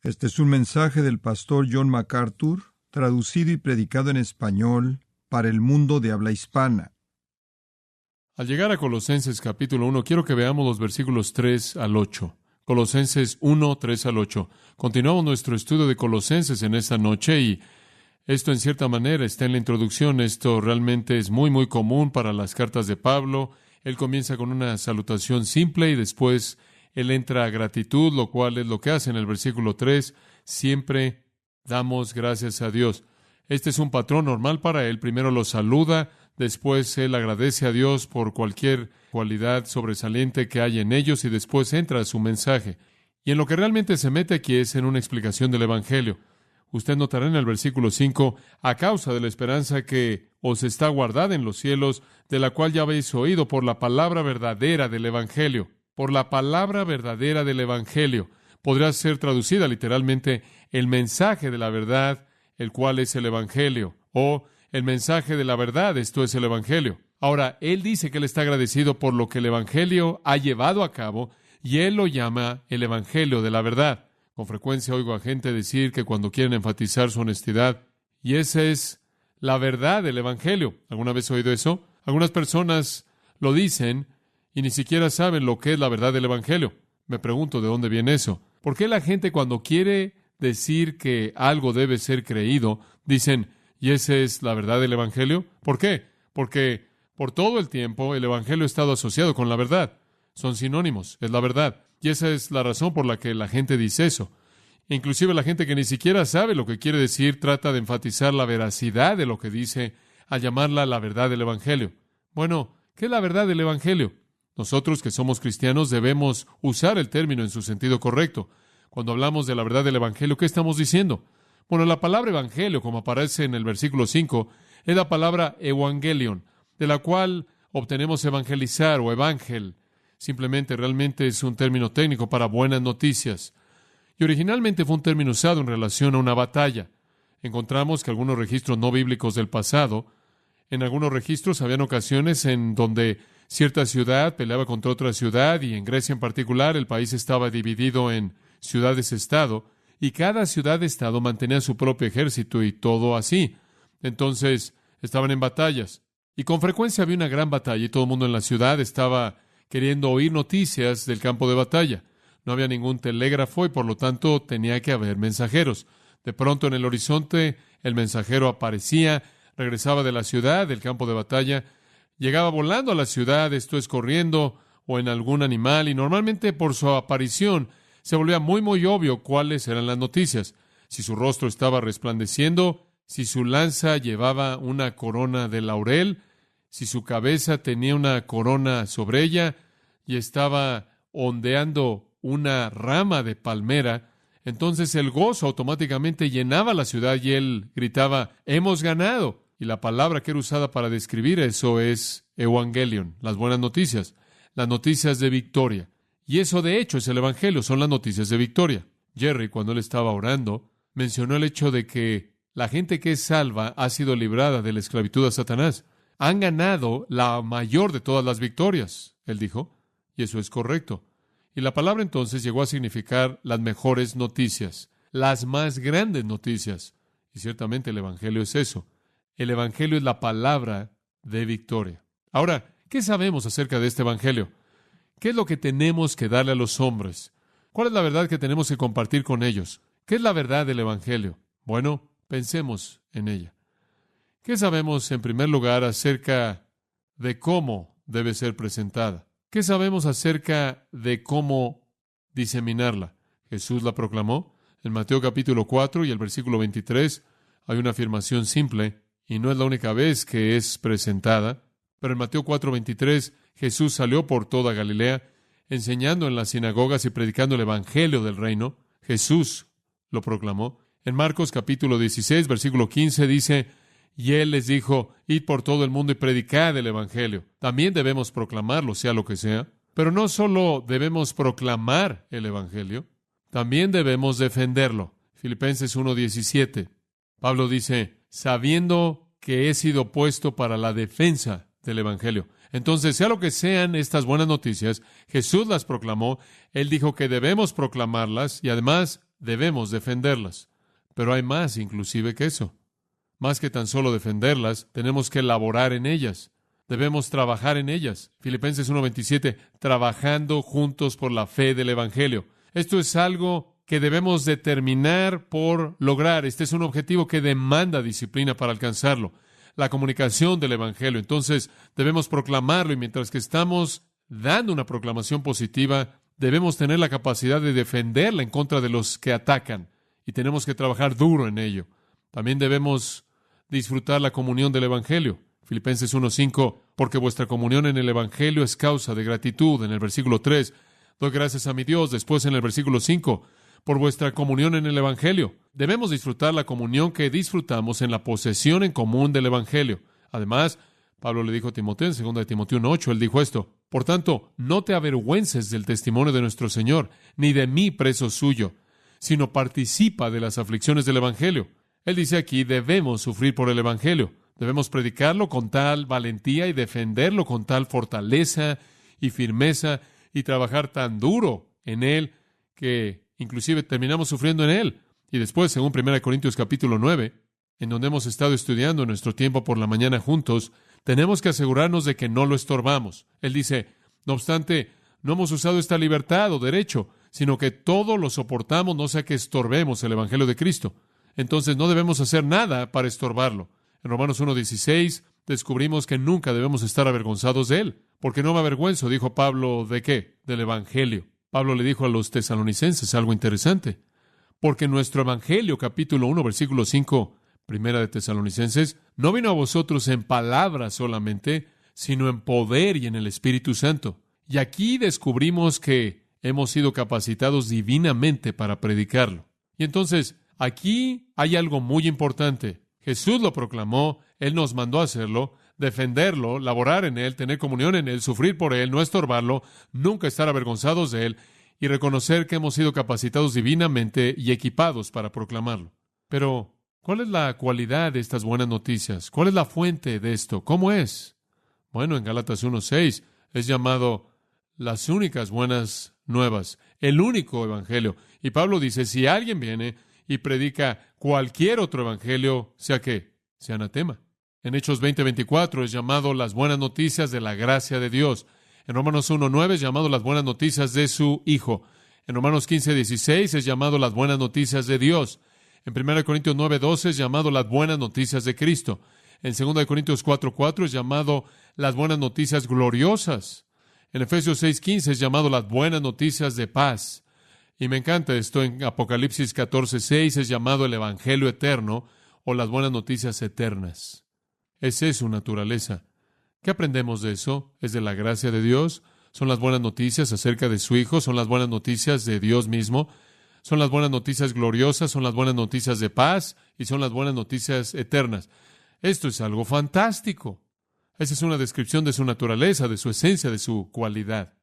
Este es un mensaje del pastor John MacArthur, traducido y predicado en español para el mundo de habla hispana. Al llegar a Colosenses capítulo 1, quiero que veamos los versículos 3 al 8. Colosenses 1, 3 al 8. Continuamos nuestro estudio de Colosenses en esta noche y esto en cierta manera está en la introducción. Esto realmente es muy común para las cartas de Pablo. Él comienza con una salutación simple y después él entra a gratitud, lo cual es lo que hace en el versículo 3. Siempre damos gracias a Dios. Este es un patrón normal para él. Primero lo saluda, después él agradece a Dios por cualquier cualidad sobresaliente que haya en ellos y después entra a su mensaje. Y en lo que realmente se mete aquí es en una explicación del Evangelio. Usted notará en el versículo 5, a causa de la esperanza que os está guardada en los cielos, de la cual ya habéis oído por la palabra verdadera del Evangelio. Por la palabra verdadera del Evangelio. Podría ser traducida literalmente el mensaje de la verdad, el cual es el Evangelio, o el mensaje de la verdad, esto es el Evangelio. Ahora, él dice que él está agradecido por lo que el Evangelio ha llevado a cabo, y él lo llama el Evangelio de la verdad. Con frecuencia oigo a gente decir que cuando quieren enfatizar su honestidad, y esa es la verdad del Evangelio. ¿Alguna vez he oído eso? Algunas personas lo dicen y ni siquiera saben lo que es la verdad del Evangelio. Me pregunto de dónde viene eso. ¿Por qué la gente cuando quiere decir que algo debe ser creído, dicen, ¿y esa es la verdad del Evangelio? ¿Por qué? Porque por todo el tiempo el Evangelio ha estado asociado con la verdad. Son sinónimos, es la verdad. Y esa es la razón por la que la gente dice eso. Inclusive la gente que ni siquiera sabe lo que quiere decir trata de enfatizar la veracidad de lo que dice al llamarla la verdad del Evangelio. Bueno, ¿qué es la verdad del Evangelio? Nosotros que somos cristianos debemos usar el término en su sentido correcto. Cuando hablamos de la verdad del Evangelio, ¿qué estamos diciendo? Bueno, la palabra Evangelio, como aparece en el versículo 5, es la palabra Evangelion, de la cual obtenemos evangelizar o evangel. Simplemente, realmente es un término técnico para buenas noticias. Y originalmente fue un término usado en relación a una batalla. Encontramos que algunos registros no bíblicos del pasado, en algunos registros habían ocasiones en donde cierta ciudad peleaba contra otra ciudad, y en Grecia en particular el país estaba dividido en ciudades-estado, y cada ciudad-estado mantenía su propio ejército y todo así. Entonces, estaban en batallas. Y con frecuencia había una gran batalla y todo el mundo en la ciudad estaba queriendo oír noticias del campo de batalla. No había ningún telégrafo y por lo tanto tenía que haber mensajeros. De pronto en el horizonte el mensajero aparecía, regresaba de la ciudad, del campo de batalla, llegaba volando a la ciudad, esto es corriendo o en algún animal, y normalmente por su aparición se volvía muy obvio cuáles eran las noticias. Si su rostro estaba resplandeciendo, si su lanza llevaba una corona de laurel, si su cabeza tenía una corona sobre ella y estaba ondeando una rama de palmera, entonces el gozo automáticamente llenaba la ciudad y él gritaba, ¡hemos ganado! Y la palabra que era usada para describir eso es Evangelion, las buenas noticias, las noticias de victoria. Y eso de hecho es el Evangelio, son las noticias de victoria. Jerry, cuando él estaba orando, mencionó el hecho de que la gente que es salva ha sido librada de la esclavitud a Satanás. Han ganado la mayor de todas las victorias, él dijo, y eso es correcto. Y la palabra entonces llegó a significar las mejores noticias, las más grandes noticias. Y ciertamente el Evangelio es eso. El Evangelio es la palabra de victoria. Ahora, ¿qué sabemos acerca de este Evangelio? ¿Qué es lo que tenemos que darle a los hombres? ¿Cuál es la verdad que tenemos que compartir con ellos? ¿Qué es la verdad del Evangelio? Bueno, pensemos en ella. ¿Qué sabemos, en primer lugar, acerca de cómo debe ser presentada? ¿Qué sabemos acerca de cómo diseminarla? Jesús la proclamó. En Mateo capítulo 4 y el versículo 23 hay una afirmación simple, y no es la única vez que es presentada. Pero en Mateo 4:23, Jesús salió por toda Galilea, enseñando en las sinagogas y predicando el Evangelio del reino. Jesús lo proclamó. En Marcos capítulo 16, versículo 15, dice, y él les dijo, id por todo el mundo y predicad el Evangelio. También debemos proclamarlo, sea lo que sea. Pero no solo debemos proclamar el Evangelio, también debemos defenderlo. Filipenses 1:17. Pablo dice, sabiendo que he sido puesto para la defensa del Evangelio. Entonces, sea lo que sean estas buenas noticias, Jesús las proclamó, Él dijo que debemos proclamarlas y además debemos defenderlas. Pero hay más inclusive que eso. Más que tan solo defenderlas, tenemos que laborar en ellas. Debemos trabajar en ellas. Filipenses 1:27, trabajando juntos por la fe del Evangelio. Esto es algo que debemos determinar por lograr. Este es un objetivo que demanda disciplina para alcanzarlo. La comunicación del Evangelio. Entonces, debemos proclamarlo y mientras que estamos dando una proclamación positiva, debemos tener la capacidad de defenderla en contra de los que atacan y tenemos que trabajar duro en ello. También debemos disfrutar la comunión del Evangelio. Filipenses 1:5, porque vuestra comunión en el Evangelio es causa de gratitud. En el versículo 3, doy gracias a mi Dios. Después en el versículo 5, por vuestra comunión en el Evangelio. Debemos disfrutar la comunión que disfrutamos en la posesión en común del Evangelio. Además, Pablo le dijo a Timoteo en 2 de Timoteo 1:8, él dijo esto: por tanto, no te avergüences del testimonio de nuestro Señor, ni de mí preso suyo, sino participa de las aflicciones del Evangelio. Él dice aquí, debemos sufrir por el Evangelio. Debemos predicarlo con tal valentía y defenderlo con tal fortaleza y firmeza y trabajar tan duro en él que inclusive terminamos sufriendo en él. Y después, según 1 Corintios capítulo 9, en donde hemos estado estudiando en nuestro tiempo por la mañana juntos, tenemos que asegurarnos de que no lo estorbamos. Él dice, no obstante, no hemos usado esta libertad o derecho, sino que todo lo soportamos, no sea que estorbemos el Evangelio de Cristo. Entonces no debemos hacer nada para estorbarlo. En Romanos 1:16 descubrimos que nunca debemos estar avergonzados de él. Porque no me avergüenzo, dijo Pablo, ¿de qué? Del Evangelio. Pablo le dijo a los tesalonicenses algo interesante. Porque nuestro Evangelio, capítulo 1, versículo 5, primera de Tesalonicenses, no vino a vosotros en palabras solamente, sino en poder y en el Espíritu Santo. Y aquí descubrimos que hemos sido capacitados divinamente para predicarlo. Y entonces, aquí hay algo muy importante. Jesús lo proclamó, Él nos mandó a hacerlo, defenderlo, laborar en Él, tener comunión en Él, sufrir por Él, no estorbarlo, nunca estar avergonzados de Él y reconocer que hemos sido capacitados divinamente y equipados para proclamarlo. Pero, ¿cuál es la cualidad de estas buenas noticias? ¿Cuál es la fuente de esto? ¿Cómo es? Bueno, en Gálatas 1:6 es llamado las únicas buenas nuevas, el único evangelio. Y Pablo dice, si alguien viene y predica cualquier otro evangelio, sea qué, sea anatema. En Hechos 20:24 es llamado las buenas noticias de la gracia de Dios. En Romanos 1:9 es llamado las buenas noticias de su Hijo. En Romanos 15:16 es llamado las buenas noticias de Dios. En 1 Corintios 9:12 es llamado las buenas noticias de Cristo. En 2 Corintios 4:4 es llamado las buenas noticias gloriosas. En Efesios 6:15 es llamado las buenas noticias de paz. Y me encanta esto, en Apocalipsis 14:6 es llamado el Evangelio eterno o las buenas noticias eternas. Esa es su naturaleza. ¿Qué aprendemos de eso? ¿Es de la gracia de Dios? ¿Son las buenas noticias acerca de su Hijo? ¿Son las buenas noticias de Dios mismo? ¿Son las buenas noticias gloriosas? ¿Son las buenas noticias de paz? ¿Y son las buenas noticias eternas? Esto es algo fantástico. Esa es una descripción de su naturaleza, de su esencia, de su cualidad.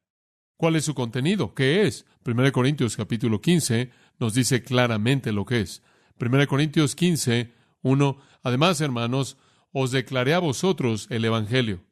¿Cuál es su contenido? ¿Qué es? 1 Corintios capítulo 15 nos dice claramente lo que es. 1 Corintios 15, 1. Además, hermanos, os declaré a vosotros el Evangelio.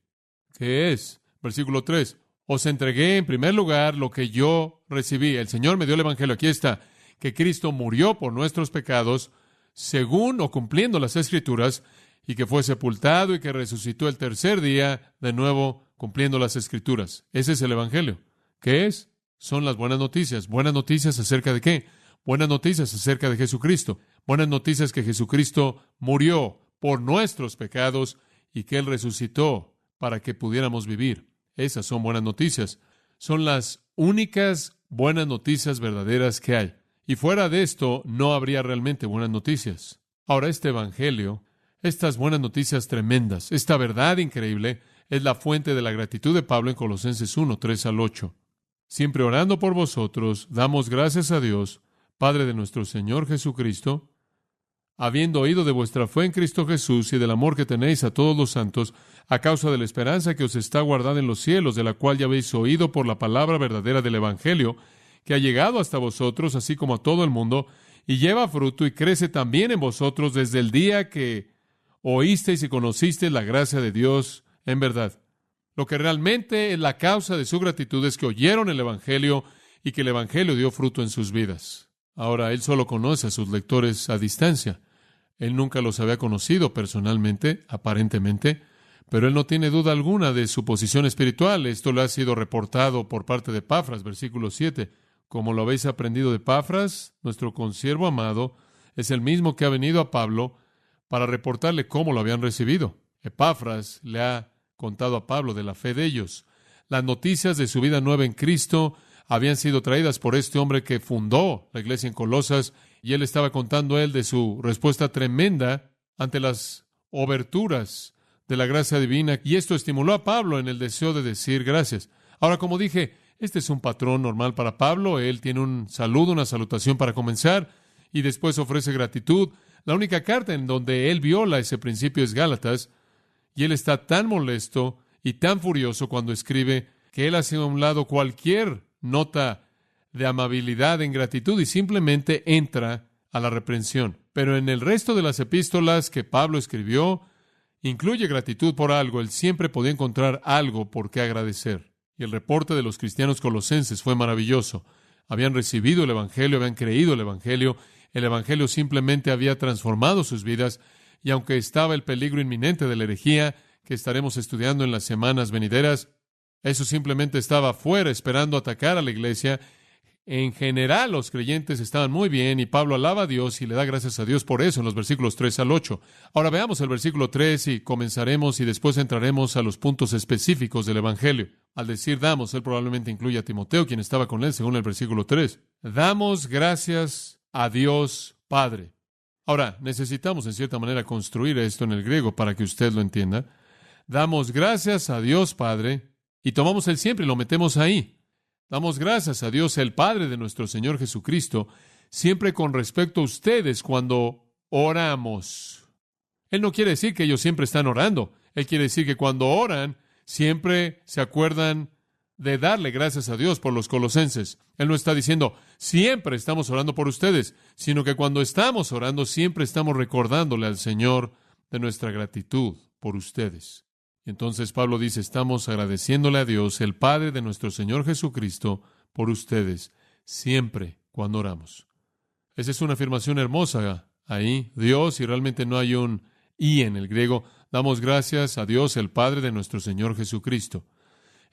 ¿Qué es? Versículo 3. Os entregué en primer lugar lo que yo recibí. El Señor me dio el Evangelio. Aquí está. Que Cristo murió por nuestros pecados, según o cumpliendo las Escrituras, y que fue sepultado y que resucitó el tercer día, de nuevo cumpliendo las Escrituras. Ese es el Evangelio. ¿Qué es? Son las buenas noticias. ¿Buenas noticias acerca de qué? Buenas noticias acerca de Jesucristo. Buenas noticias que Jesucristo murió por nuestros pecados y que Él resucitó para que pudiéramos vivir. Esas son buenas noticias. Son las únicas buenas noticias verdaderas que hay. Y fuera de esto, no habría realmente buenas noticias. Ahora, este Evangelio, estas buenas noticias tremendas, esta verdad increíble, es la fuente de la gratitud de Pablo en Colosenses 1, 3 al 8. Siempre orando por vosotros, damos gracias a Dios, Padre de nuestro Señor Jesucristo, habiendo oído de vuestra fe en Cristo Jesús y del amor que tenéis a todos los santos, a causa de la esperanza que os está guardada en los cielos, de la cual ya habéis oído por la palabra verdadera del Evangelio, que ha llegado hasta vosotros, así como a todo el mundo, y lleva fruto y crece también en vosotros desde el día que oísteis y conocisteis la gracia de Dios en verdad. Lo que realmente es la causa de su gratitud es que oyeron el Evangelio y que el Evangelio dio fruto en sus vidas. Ahora, él solo conoce a sus lectores a distancia. Él nunca los había conocido personalmente, aparentemente, pero él no tiene duda alguna de su posición espiritual. Esto le ha sido reportado por parte de Epafras, versículo 7. Como lo habéis aprendido de Epafras, nuestro consiervo amado, es el mismo que ha venido a Pablo para reportarle cómo lo habían recibido. Epafras le ha contado a Pablo de la fe de ellos. Las noticias de su vida nueva en Cristo habían sido traídas por este hombre que fundó la iglesia en Colosas, y él estaba contando a él de su respuesta tremenda ante las oberturas de la gracia divina, y esto estimuló a Pablo en el deseo de decir gracias. Ahora, como dije, este es un patrón normal para Pablo. Él tiene un saludo, una salutación para comenzar, y después ofrece gratitud. La única carta en donde él viola ese principio es Gálatas, y él está tan molesto y tan furioso cuando escribe que él hace a un lado cualquier nota de amabilidad en gratitud y simplemente entra a la reprensión. Pero en el resto de las epístolas que Pablo escribió, incluye gratitud por algo. Él siempre podía encontrar algo por qué agradecer. Y el reporte de los cristianos colosenses fue maravilloso. Habían recibido el Evangelio, habían creído el Evangelio simplemente había transformado sus vidas, y aunque estaba el peligro inminente de la herejía, que estaremos estudiando en las semanas venideras, eso simplemente estaba afuera esperando atacar a la iglesia. En general, los creyentes estaban muy bien, y Pablo alaba a Dios y le da gracias a Dios por eso en los versículos 3 al 8. Ahora veamos el versículo 3 y comenzaremos y después entraremos a los puntos específicos del Evangelio. Al decir damos, él probablemente incluye a Timoteo, quien estaba con él, según el versículo 3. Damos gracias a Dios Padre. Ahora, necesitamos en cierta manera construir esto en el griego para que usted lo entienda. Damos gracias a Dios Padre, y tomamos el siempre y lo metemos ahí. Damos gracias a Dios, el Padre de nuestro Señor Jesucristo, siempre con respecto a ustedes cuando oramos. Él no quiere decir que ellos siempre están orando. Él quiere decir que cuando oran, siempre se acuerdan de darle gracias a Dios por los colosenses. Él no está diciendo, siempre estamos orando por ustedes, sino que cuando estamos orando, siempre estamos recordándole al Señor de nuestra gratitud por ustedes. Y entonces Pablo dice, estamos agradeciéndole a Dios, el Padre de nuestro Señor Jesucristo, por ustedes, siempre cuando oramos. Esa es una afirmación hermosa ahí, Dios, y realmente no hay un y en el griego. Damos gracias a Dios, el Padre de nuestro Señor Jesucristo.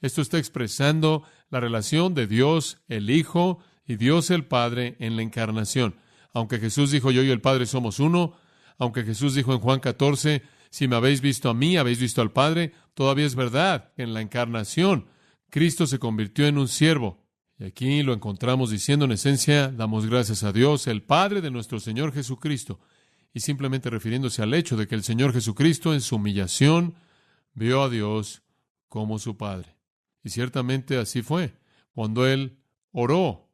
Esto está expresando la relación de Dios, el Hijo, y Dios el Padre en la encarnación. Aunque Jesús dijo, yo y el Padre somos uno, aunque Jesús dijo en Juan 14, si me habéis visto a mí, habéis visto al Padre, todavía es verdad que en la encarnación Cristo se convirtió en un siervo. Y aquí lo encontramos diciendo en esencia, damos gracias a Dios, el Padre de nuestro Señor Jesucristo. Y simplemente refiriéndose al hecho de que el Señor Jesucristo en su humillación vio a Dios como su Padre. Y ciertamente así fue. Cuando Él oró,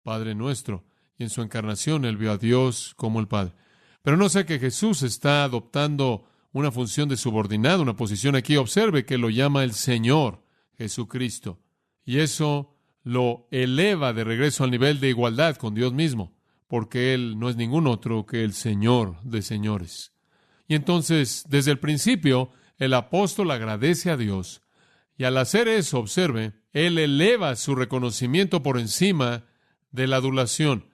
Padre nuestro. Y en su encarnación Él vio a Dios como el Padre. Pero no sé que Jesús está adoptando una función de subordinado, una posición aquí. Observe que lo llama el Señor Jesucristo. Y eso lo eleva de regreso al nivel de igualdad con Dios mismo, porque Él no es ningún otro que el Señor de señores. Y entonces, desde el principio, el apóstol agradece a Dios. Y al hacer eso, observe, él eleva su reconocimiento por encima de la adulación.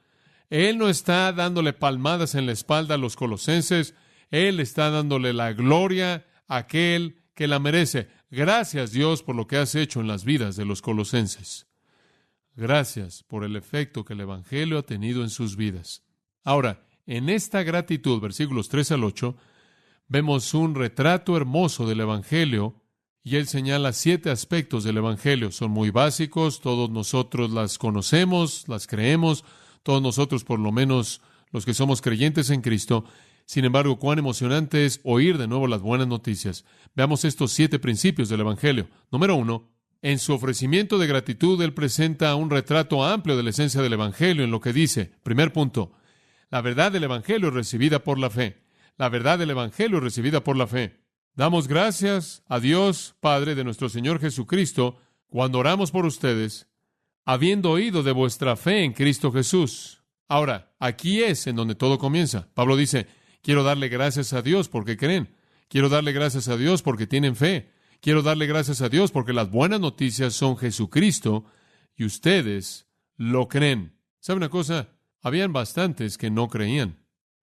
Él no está dándole palmadas en la espalda a los colosenses. Él está dándole la gloria a aquel que la merece. Gracias, Dios, por lo que has hecho en las vidas de los colosenses. Gracias por el efecto que el Evangelio ha tenido en sus vidas. Ahora, en esta gratitud, versículos 3 al 8, vemos un retrato hermoso del Evangelio, y él señala 7 aspectos del Evangelio. Son muy básicos, todos nosotros las conocemos, las creemos, todos nosotros, por lo menos los que somos creyentes en Cristo. Sin embargo, cuán emocionante es oír de nuevo las buenas noticias. Veamos estos 7 principios del Evangelio. Número 1, en su ofrecimiento de gratitud, él presenta un retrato amplio de la esencia del Evangelio en lo que dice. Primer punto, la verdad del Evangelio es recibida por la fe. La verdad del Evangelio es recibida por la fe. Damos gracias a Dios, Padre de nuestro Señor Jesucristo, cuando oramos por ustedes, habiendo oído de vuestra fe en Cristo Jesús. Ahora, aquí es en donde todo comienza. Pablo dice, quiero darle gracias a Dios porque creen. Quiero darle gracias a Dios porque tienen fe. Quiero darle gracias a Dios porque las buenas noticias son Jesucristo y ustedes lo creen. ¿Sabe una cosa? Habían bastantes que no creían.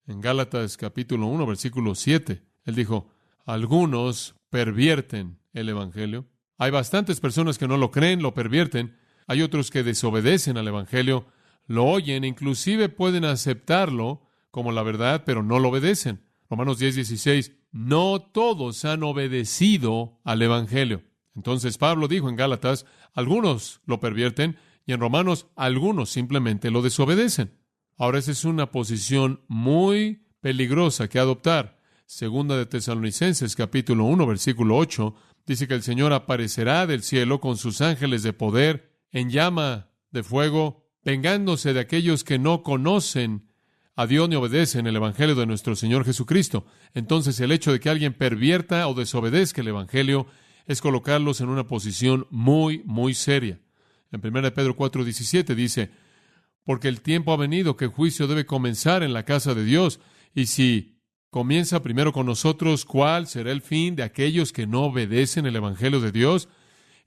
En Gálatas capítulo 1, versículo 7, él dijo, algunos pervierten el Evangelio. Hay bastantes personas que no lo creen, lo pervierten. Hay otros que desobedecen al Evangelio, lo oyen, inclusive pueden aceptarlo como la verdad, pero no lo obedecen. Romanos 10:16, no todos han obedecido al Evangelio. Entonces Pablo dijo en Gálatas, algunos lo pervierten, y en Romanos, algunos simplemente lo desobedecen. Ahora, esa es una posición muy peligrosa que adoptar. Segunda de Tesalonicenses, capítulo 1, versículo 8, dice que el Señor aparecerá del cielo con sus ángeles de poder en llama de fuego, vengándose de aquellos que no conocen a Dios ni obedecen el Evangelio de nuestro Señor Jesucristo. Entonces, el hecho de que alguien pervierta o desobedezca el Evangelio es colocarlos en una posición muy, muy seria. En 1 Pedro 4:17 dice, porque el tiempo ha venido que el juicio debe comenzar en la casa de Dios, y si comienza primero con nosotros, ¿cuál será el fin de aquellos que no obedecen el Evangelio de Dios?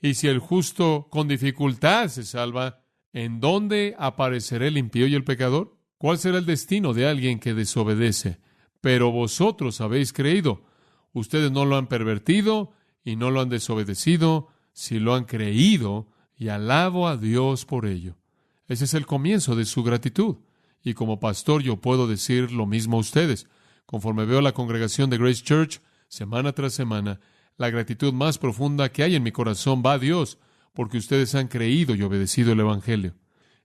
Y si el justo con dificultad se salva, ¿en dónde aparecerá el impío y el pecador? ¿Cuál será el destino de alguien que desobedece? Pero vosotros habéis creído. Ustedes no lo han pervertido y no lo han desobedecido, si lo han creído, y alabo a Dios por ello. Ese es el comienzo de su gratitud. Y como pastor yo puedo decir lo mismo a ustedes. Conforme veo la congregación de Grace Church, semana tras semana, la gratitud más profunda que hay en mi corazón va a Dios, porque ustedes han creído y obedecido el Evangelio.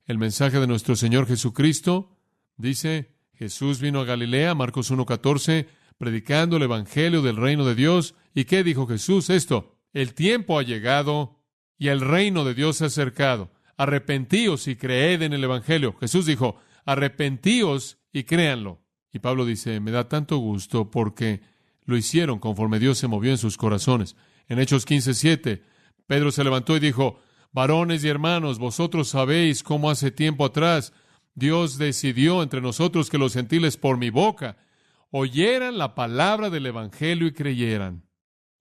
El mensaje de nuestro Señor Jesucristo dice, Jesús vino a Galilea, Marcos 1:14, predicando el Evangelio del reino de Dios. ¿Y qué dijo Jesús? Esto, el tiempo ha llegado y el reino de Dios se ha acercado. Arrepentíos y creed en el Evangelio. Jesús dijo, arrepentíos y créanlo. Y Pablo dice, me da tanto gusto porque lo hicieron conforme Dios se movió en sus corazones. En Hechos 15:7, Pedro se levantó y dijo, varones y hermanos, vosotros sabéis cómo hace tiempo atrás Dios decidió entre nosotros que los gentiles por mi boca oyeran la palabra del Evangelio y creyeran.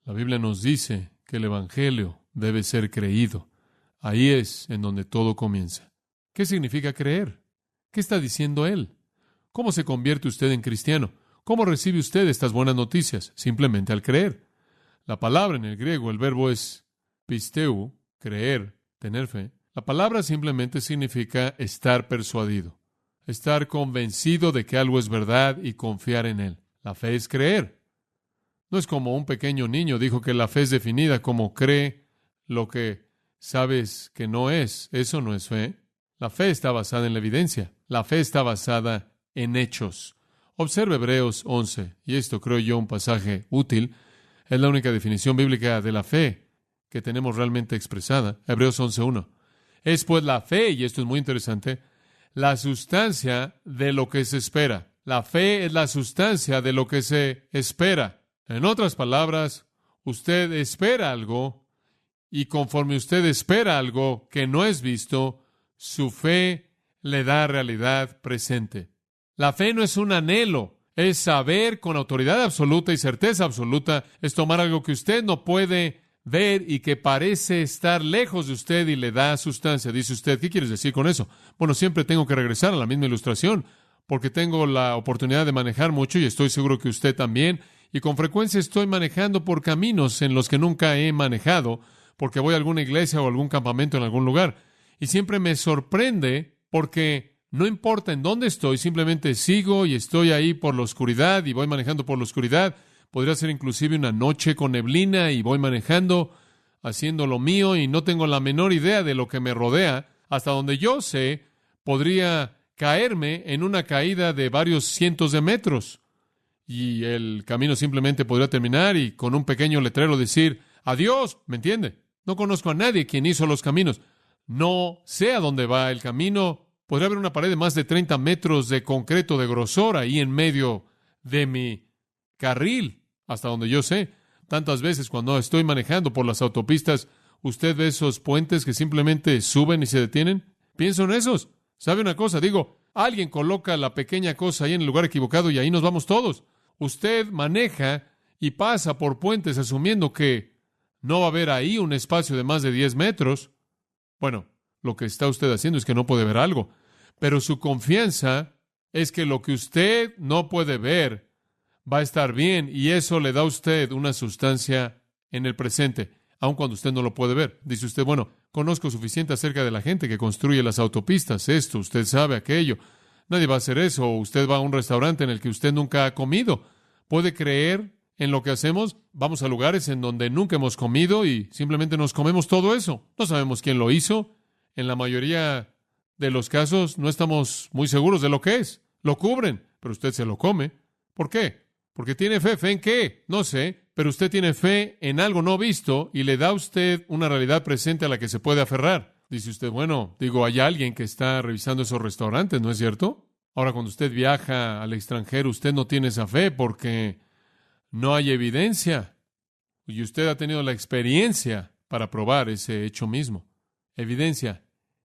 La Biblia nos dice que el Evangelio debe ser creído. Ahí es en donde todo comienza. ¿Qué significa creer? ¿Qué está diciendo él? ¿Cómo se convierte usted en cristiano? ¿Cómo recibe usted estas buenas noticias? Simplemente al creer. La palabra en el griego, el verbo es pisteu, creer, tener fe. La palabra simplemente significa estar persuadido, estar convencido de que algo es verdad y confiar en él. La fe es creer. No es como un pequeño niño dijo que la fe es definida como cree lo que sabes que no es. Eso no es fe. La fe está basada en la evidencia. La fe está basada en hechos. Observe Hebreos 11, y esto creo yo un pasaje útil. Es la única definición bíblica de la fe que tenemos realmente expresada. Hebreos 11:1. Es pues la fe, y esto es muy interesante, la sustancia de lo que se espera. La fe es la sustancia de lo que se espera. En otras palabras, usted espera algo, y conforme usted espera algo que no es visto, su fe le da realidad presente. La fe no es un anhelo, es saber con autoridad absoluta y certeza absoluta, es tomar algo que usted no puede ver y que parece estar lejos de usted y le da sustancia. Dice usted, ¿qué quieres decir con eso? Bueno, siempre tengo que regresar a la misma ilustración, porque tengo la oportunidad de manejar mucho y estoy seguro que usted también, y con frecuencia estoy manejando por caminos en los que nunca he manejado, porque voy a alguna iglesia o algún campamento en algún lugar, y siempre me sorprende porque no importa en dónde estoy, simplemente sigo y estoy ahí por la oscuridad y voy manejando por la oscuridad. Podría ser inclusive una noche con neblina y voy manejando, haciendo lo mío y no tengo la menor idea de lo que me rodea. Hasta donde yo sé, podría caerme en una caída de varios cientos de metros y el camino simplemente podría terminar y con un pequeño letrero decir, adiós, ¿me entiende? No conozco a nadie quien hizo los caminos. No sé a dónde va el camino. Podría haber una pared de más de 30 metros de concreto de grosor ahí en medio de mi carril, hasta donde yo sé. Tantas veces cuando estoy manejando por las autopistas, usted ve esos puentes que simplemente suben y se detienen. Pienso en esos. ¿Sabe una cosa? Digo, alguien coloca la pequeña cosa ahí en el lugar equivocado y ahí nos vamos todos. Usted maneja y pasa por puentes asumiendo que no va a haber ahí un espacio de más de 10 metros. Bueno, lo que está usted haciendo es que no puede ver algo. pero su confianza es que lo que usted no puede ver va a estar bien, y eso le da a usted una sustancia en el presente, aun cuando usted no lo puede ver. Dice usted, bueno, conozco suficiente acerca de la gente que construye las autopistas, esto, usted sabe aquello. Nadie va a hacer eso. O usted va a un restaurante en el que usted nunca ha comido. ¿Puede creer en lo que hacemos? Vamos a lugares en donde nunca hemos comido y simplemente nos comemos todo eso. No sabemos quién lo hizo. En la mayoría de los casos no estamos muy seguros de lo que es. Lo cubren, pero usted se lo come. ¿Por qué? Porque tiene fe. ¿Fe en qué? No sé, pero usted tiene fe en algo no visto y le da a usted una realidad presente a la que se puede aferrar. Dice usted, bueno, hay alguien que está revisando esos restaurantes, ¿no es cierto? Ahora, cuando usted viaja al extranjero, usted no tiene esa fe porque no hay evidencia. Y usted ha tenido la experiencia para probar ese hecho mismo. Evidencia.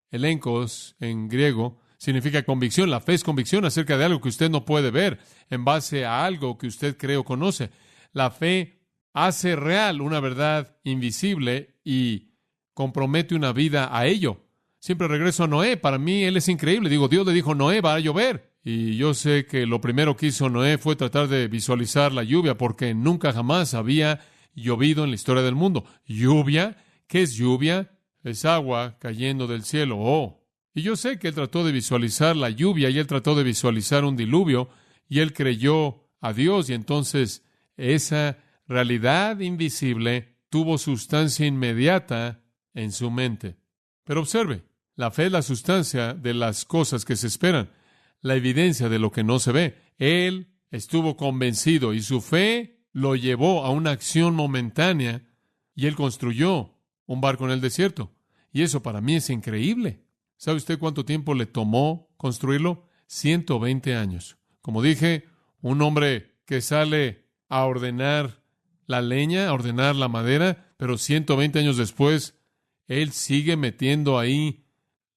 Elencos, en griego, significa convicción. La fe es convicción acerca de algo que usted no puede ver en base a algo que usted cree o conoce. La fe hace real una verdad invisible y compromete una vida a ello. Siempre regreso a Noé. Para mí, él es increíble. Dios le dijo a Noé, va a llover. Y yo sé que lo primero que hizo Noé fue tratar de visualizar la lluvia, porque nunca jamás había llovido en la historia del mundo. ¿Lluvia? ¿Qué es lluvia? Es agua cayendo del cielo. Oh. Y yo sé que él trató de visualizar la lluvia y él trató de visualizar un diluvio y él creyó a Dios, y entonces esa realidad invisible tuvo sustancia inmediata en su mente. Pero observe, la fe es la sustancia de las cosas que se esperan, la evidencia de lo que no se ve. Él estuvo convencido y su fe lo llevó a una acción momentánea y él construyó un barco en el desierto. Y eso para mí es increíble. ¿Sabe usted cuánto tiempo le tomó construirlo? 120 años. Como dije, un hombre que sale a ordenar la leña, a ordenar la madera, pero 120 años después, él sigue metiendo ahí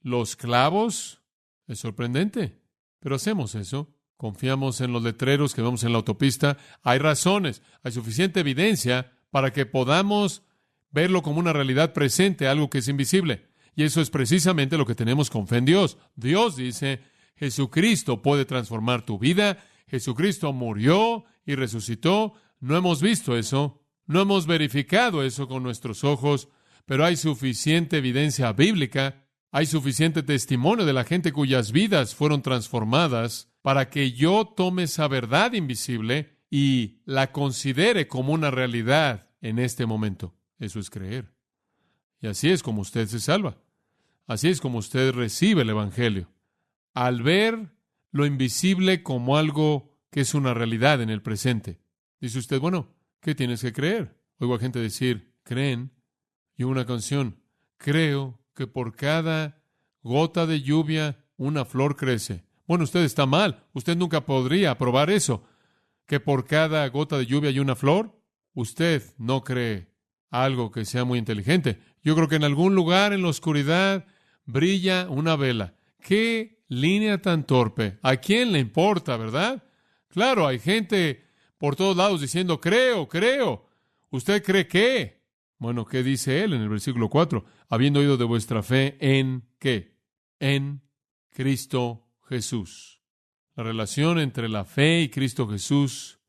los clavos. Es sorprendente. Pero hacemos eso. Confiamos en los letreros que vemos en la autopista. Hay razones, hay suficiente evidencia para que podamos verlo como una realidad presente, algo que es invisible. Y eso es precisamente lo que tenemos con fe en Dios. Dios dice, Jesucristo puede transformar tu vida. Jesucristo murió y resucitó. No hemos visto eso, no hemos verificado eso con nuestros ojos, pero hay suficiente evidencia bíblica, hay suficiente testimonio de la gente cuyas vidas fueron transformadas para que yo tome esa verdad invisible y la considere como una realidad en este momento. Eso es creer. Y así es como usted se salva. Así es como usted recibe el Evangelio. Al ver lo invisible como algo que es una realidad en el presente. Dice usted, bueno, ¿qué tienes que creer? Oigo a gente decir, creen. Y una canción, creo que por cada gota de lluvia una flor crece. Bueno, usted está mal. Usted nunca podría probar eso. Que por cada gota de lluvia hay una flor. Usted no cree algo que sea muy inteligente. Yo creo que en algún lugar en la oscuridad brilla una vela. ¡Qué línea tan torpe! ¿A quién le importa, verdad? Claro, hay gente por todos lados diciendo, creo. ¿Usted cree qué? Bueno, ¿qué dice él en el versículo 4? Habiendo oído de vuestra fe en ¿qué? En Cristo Jesús. La relación entre la fe y Cristo Jesús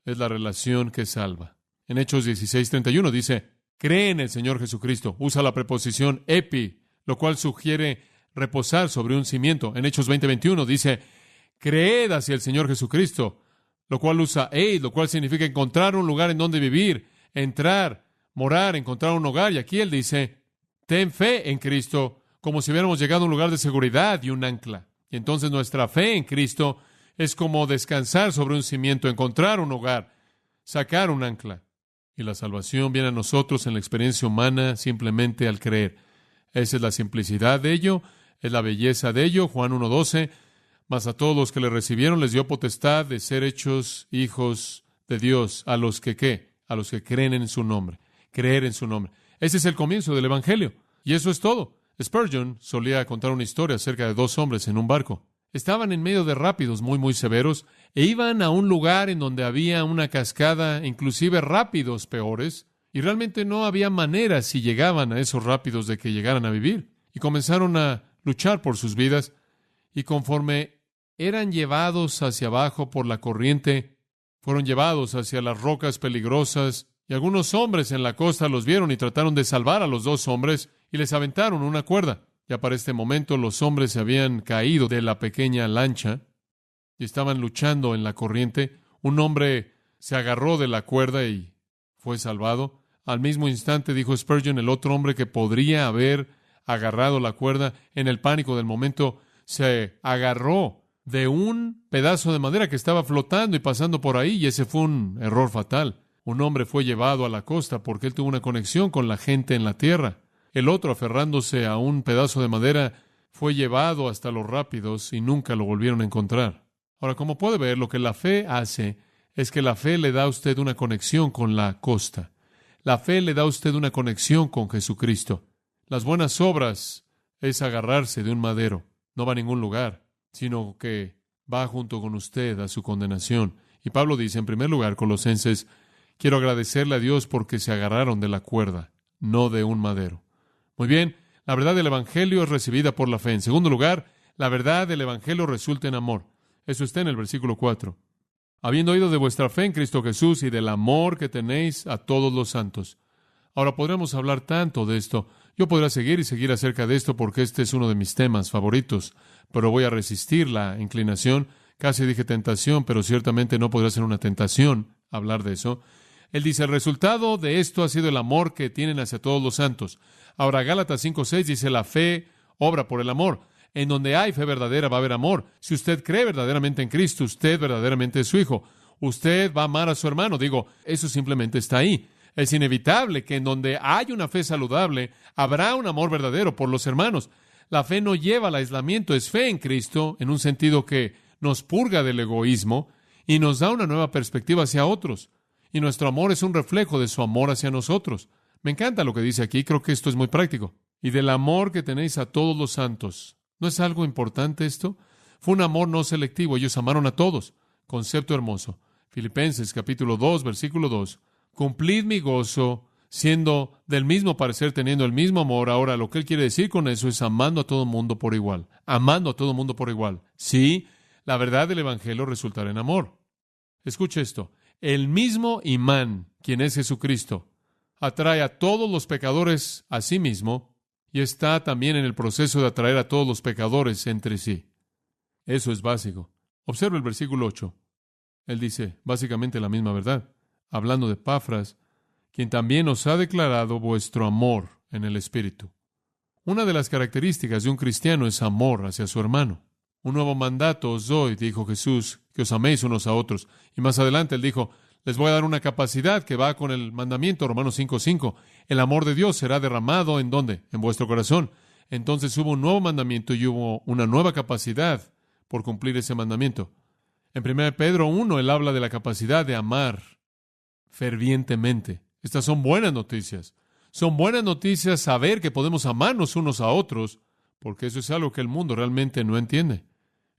es la relación que salva. En Hechos 16:31 dice, cree en el Señor Jesucristo. Usa la preposición epi, lo cual sugiere reposar sobre un cimiento. En Hechos 20:21 dice, creed hacia el Señor Jesucristo, lo cual usa eid, lo cual significa encontrar un lugar en donde vivir, entrar, morar, encontrar un hogar. Y aquí él dice, ten fe en Cristo, como si hubiéramos llegado a un lugar de seguridad y un ancla. Y entonces nuestra fe en Cristo es como descansar sobre un cimiento, encontrar un hogar, sacar un ancla. Y la salvación viene a nosotros en la experiencia humana simplemente al creer. Esa es la simplicidad de ello, es la belleza de ello. Juan 1:12, mas a todos los que le recibieron les dio potestad de ser hechos hijos de Dios, a los que ¿qué? A los que creen en su nombre, creer en su nombre. Ese es el comienzo del Evangelio. Y eso es todo. Spurgeon solía contar una historia acerca de dos hombres en un barco. Estaban en medio de rápidos muy severos e iban a un lugar en donde había una cascada, inclusive rápidos peores, y realmente no había manera si llegaban a esos rápidos de que llegaran a vivir. Y comenzaron a luchar por sus vidas. y conforme eran llevados hacia abajo por la corriente, fueron llevados hacia las rocas peligrosas, y algunos hombres en la costa los vieron y trataron de salvar a los dos hombres y les aventaron una cuerda. Ya para este momento los hombres se habían caído de la pequeña lancha y estaban luchando en la corriente. Un hombre se agarró de la cuerda y fue salvado. Al mismo instante, dijo Spurgeon, el otro hombre que podría haber agarrado la cuerda, en el pánico del momento, se agarró de un pedazo de madera que estaba flotando y pasando por ahí, y ese fue un error fatal. Un hombre fue llevado a la costa porque él tuvo una conexión con la gente en la tierra. El otro, aferrándose a un pedazo de madera, fue llevado hasta los rápidos y nunca lo volvieron a encontrar. Ahora, como puede ver, lo que la fe hace es que la fe le da a usted una conexión con la costa. La fe le da a usted una conexión con Jesucristo. Las buenas obras es agarrarse de un madero. No va a ningún lugar, sino que va junto con usted a su condenación. Y Pablo dice, en primer lugar, Colosenses, quiero agradecerle a Dios porque se agarraron de la cuerda, no de un madero. Muy bien, la verdad del Evangelio es recibida por la fe. En segundo lugar, la verdad del Evangelio resulta en amor. Eso está en el versículo 4. Habiendo oído de vuestra fe en Cristo Jesús y del amor que tenéis a todos los santos. Ahora podremos hablar tanto de esto. Yo podría seguir y seguir acerca de esto porque este es uno de mis temas favoritos, pero voy a resistir la inclinación. Casi dije tentación, pero ciertamente no podrá ser una tentación hablar de eso. Él dice, el resultado de esto ha sido el amor que tienen hacia todos los santos. Ahora, Gálatas 5:6 dice, la fe obra por el amor. En donde hay fe verdadera va a haber amor. Si usted cree verdaderamente en Cristo, usted verdaderamente es su hijo. Usted va a amar a su hermano. Digo, eso simplemente está ahí. Es inevitable que en donde hay una fe saludable, habrá un amor verdadero por los hermanos. La fe no lleva al aislamiento, es fe en Cristo, en un sentido que nos purga del egoísmo y nos da una nueva perspectiva hacia otros. Y nuestro amor es un reflejo de su amor hacia nosotros. Me encanta lo que dice aquí, creo que esto es muy práctico. Y del amor que tenéis a todos los santos. ¿No es algo importante esto? Fue un amor no selectivo, ellos amaron a todos. Concepto hermoso. Filipenses capítulo 2, versículo 2. Cumplid mi gozo, siendo del mismo parecer, teniendo el mismo amor. Ahora, lo que él quiere decir con eso es amando a todo mundo por igual. Amando a todo mundo por igual. Sí, la verdad del Evangelio resultará en amor. Escuche esto. El mismo imán, quien es Jesucristo, atrae a todos los pecadores a sí mismo y está también en el proceso de atraer a todos los pecadores entre sí. Eso es básico. Observe el versículo 8. Él dice básicamente la misma verdad, hablando de Epafras, quien también os ha declarado vuestro amor en el Espíritu. Una de las características de un cristiano es amor hacia su hermano. Un nuevo mandato os doy, dijo Jesús, que os améis unos a otros. Y más adelante él dijo, les voy a dar una capacidad que va con el mandamiento, Romanos 5:5. El amor de Dios será derramado, ¿en dónde? En vuestro corazón. Entonces hubo un nuevo mandamiento y hubo una nueva capacidad por cumplir ese mandamiento. En 1 Pedro 1, él habla de la capacidad de amar fervientemente. Estas son buenas noticias. Son buenas noticias saber que podemos amarnos unos a otros, porque eso es algo que el mundo realmente no entiende.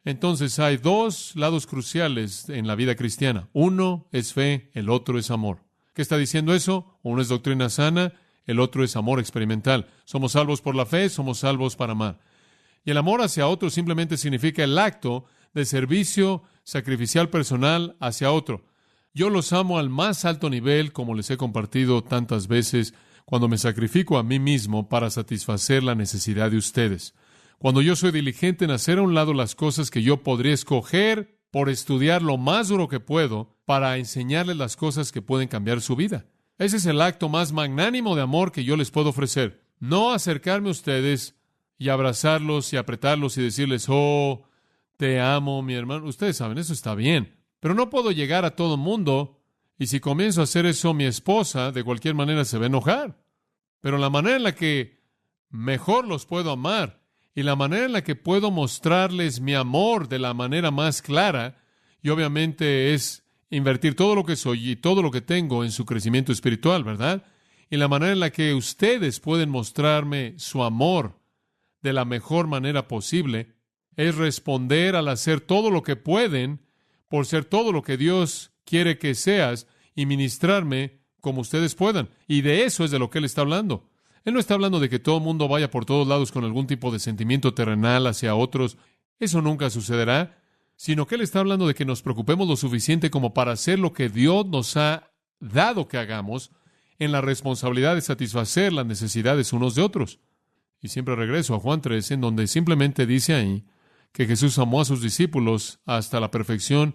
Entonces hay dos lados cruciales en la vida cristiana. Uno es fe, el otro es amor. ¿Qué está diciendo eso? Uno es doctrina sana, el otro es amor experimental. Somos salvos por la fe, somos salvos para amar. Y el amor hacia otro simplemente significa el acto de servicio sacrificial personal hacia otro. Yo los amo al más alto nivel, como les he compartido tantas veces, cuando me sacrifico a mí mismo para satisfacer la necesidad de ustedes. Cuando yo soy diligente en hacer a un lado las cosas que yo podría escoger por estudiar lo más duro que puedo para enseñarles las cosas que pueden cambiar su vida. Ese es el acto más magnánimo de amor que yo les puedo ofrecer. No acercarme a ustedes y abrazarlos y apretarlos y decirles, oh, te amo, mi hermano. Ustedes saben, eso está bien. Pero no puedo llegar a todo mundo y si comienzo a hacer eso, mi esposa de cualquier manera se va a enojar. Pero la manera en la que mejor los puedo amar y la manera en la que puedo mostrarles mi amor de la manera más clara, y obviamente es invertir todo lo que soy y todo lo que tengo en su crecimiento espiritual, ¿verdad? Y la manera en la que ustedes pueden mostrarme su amor de la mejor manera posible es responder al hacer todo lo que pueden por ser todo lo que Dios quiere que seas y ministrarme como ustedes puedan. Y de eso es de lo que Él está hablando. Él no está hablando de que todo el mundo vaya por todos lados con algún tipo de sentimiento terrenal hacia otros. Eso nunca sucederá, sino que Él está hablando de que nos preocupemos lo suficiente como para hacer lo que Dios nos ha dado que hagamos en la responsabilidad de satisfacer las necesidades unos de otros. Y siempre regreso a Juan 13, en donde simplemente dice ahí que Jesús amó a sus discípulos hasta la perfección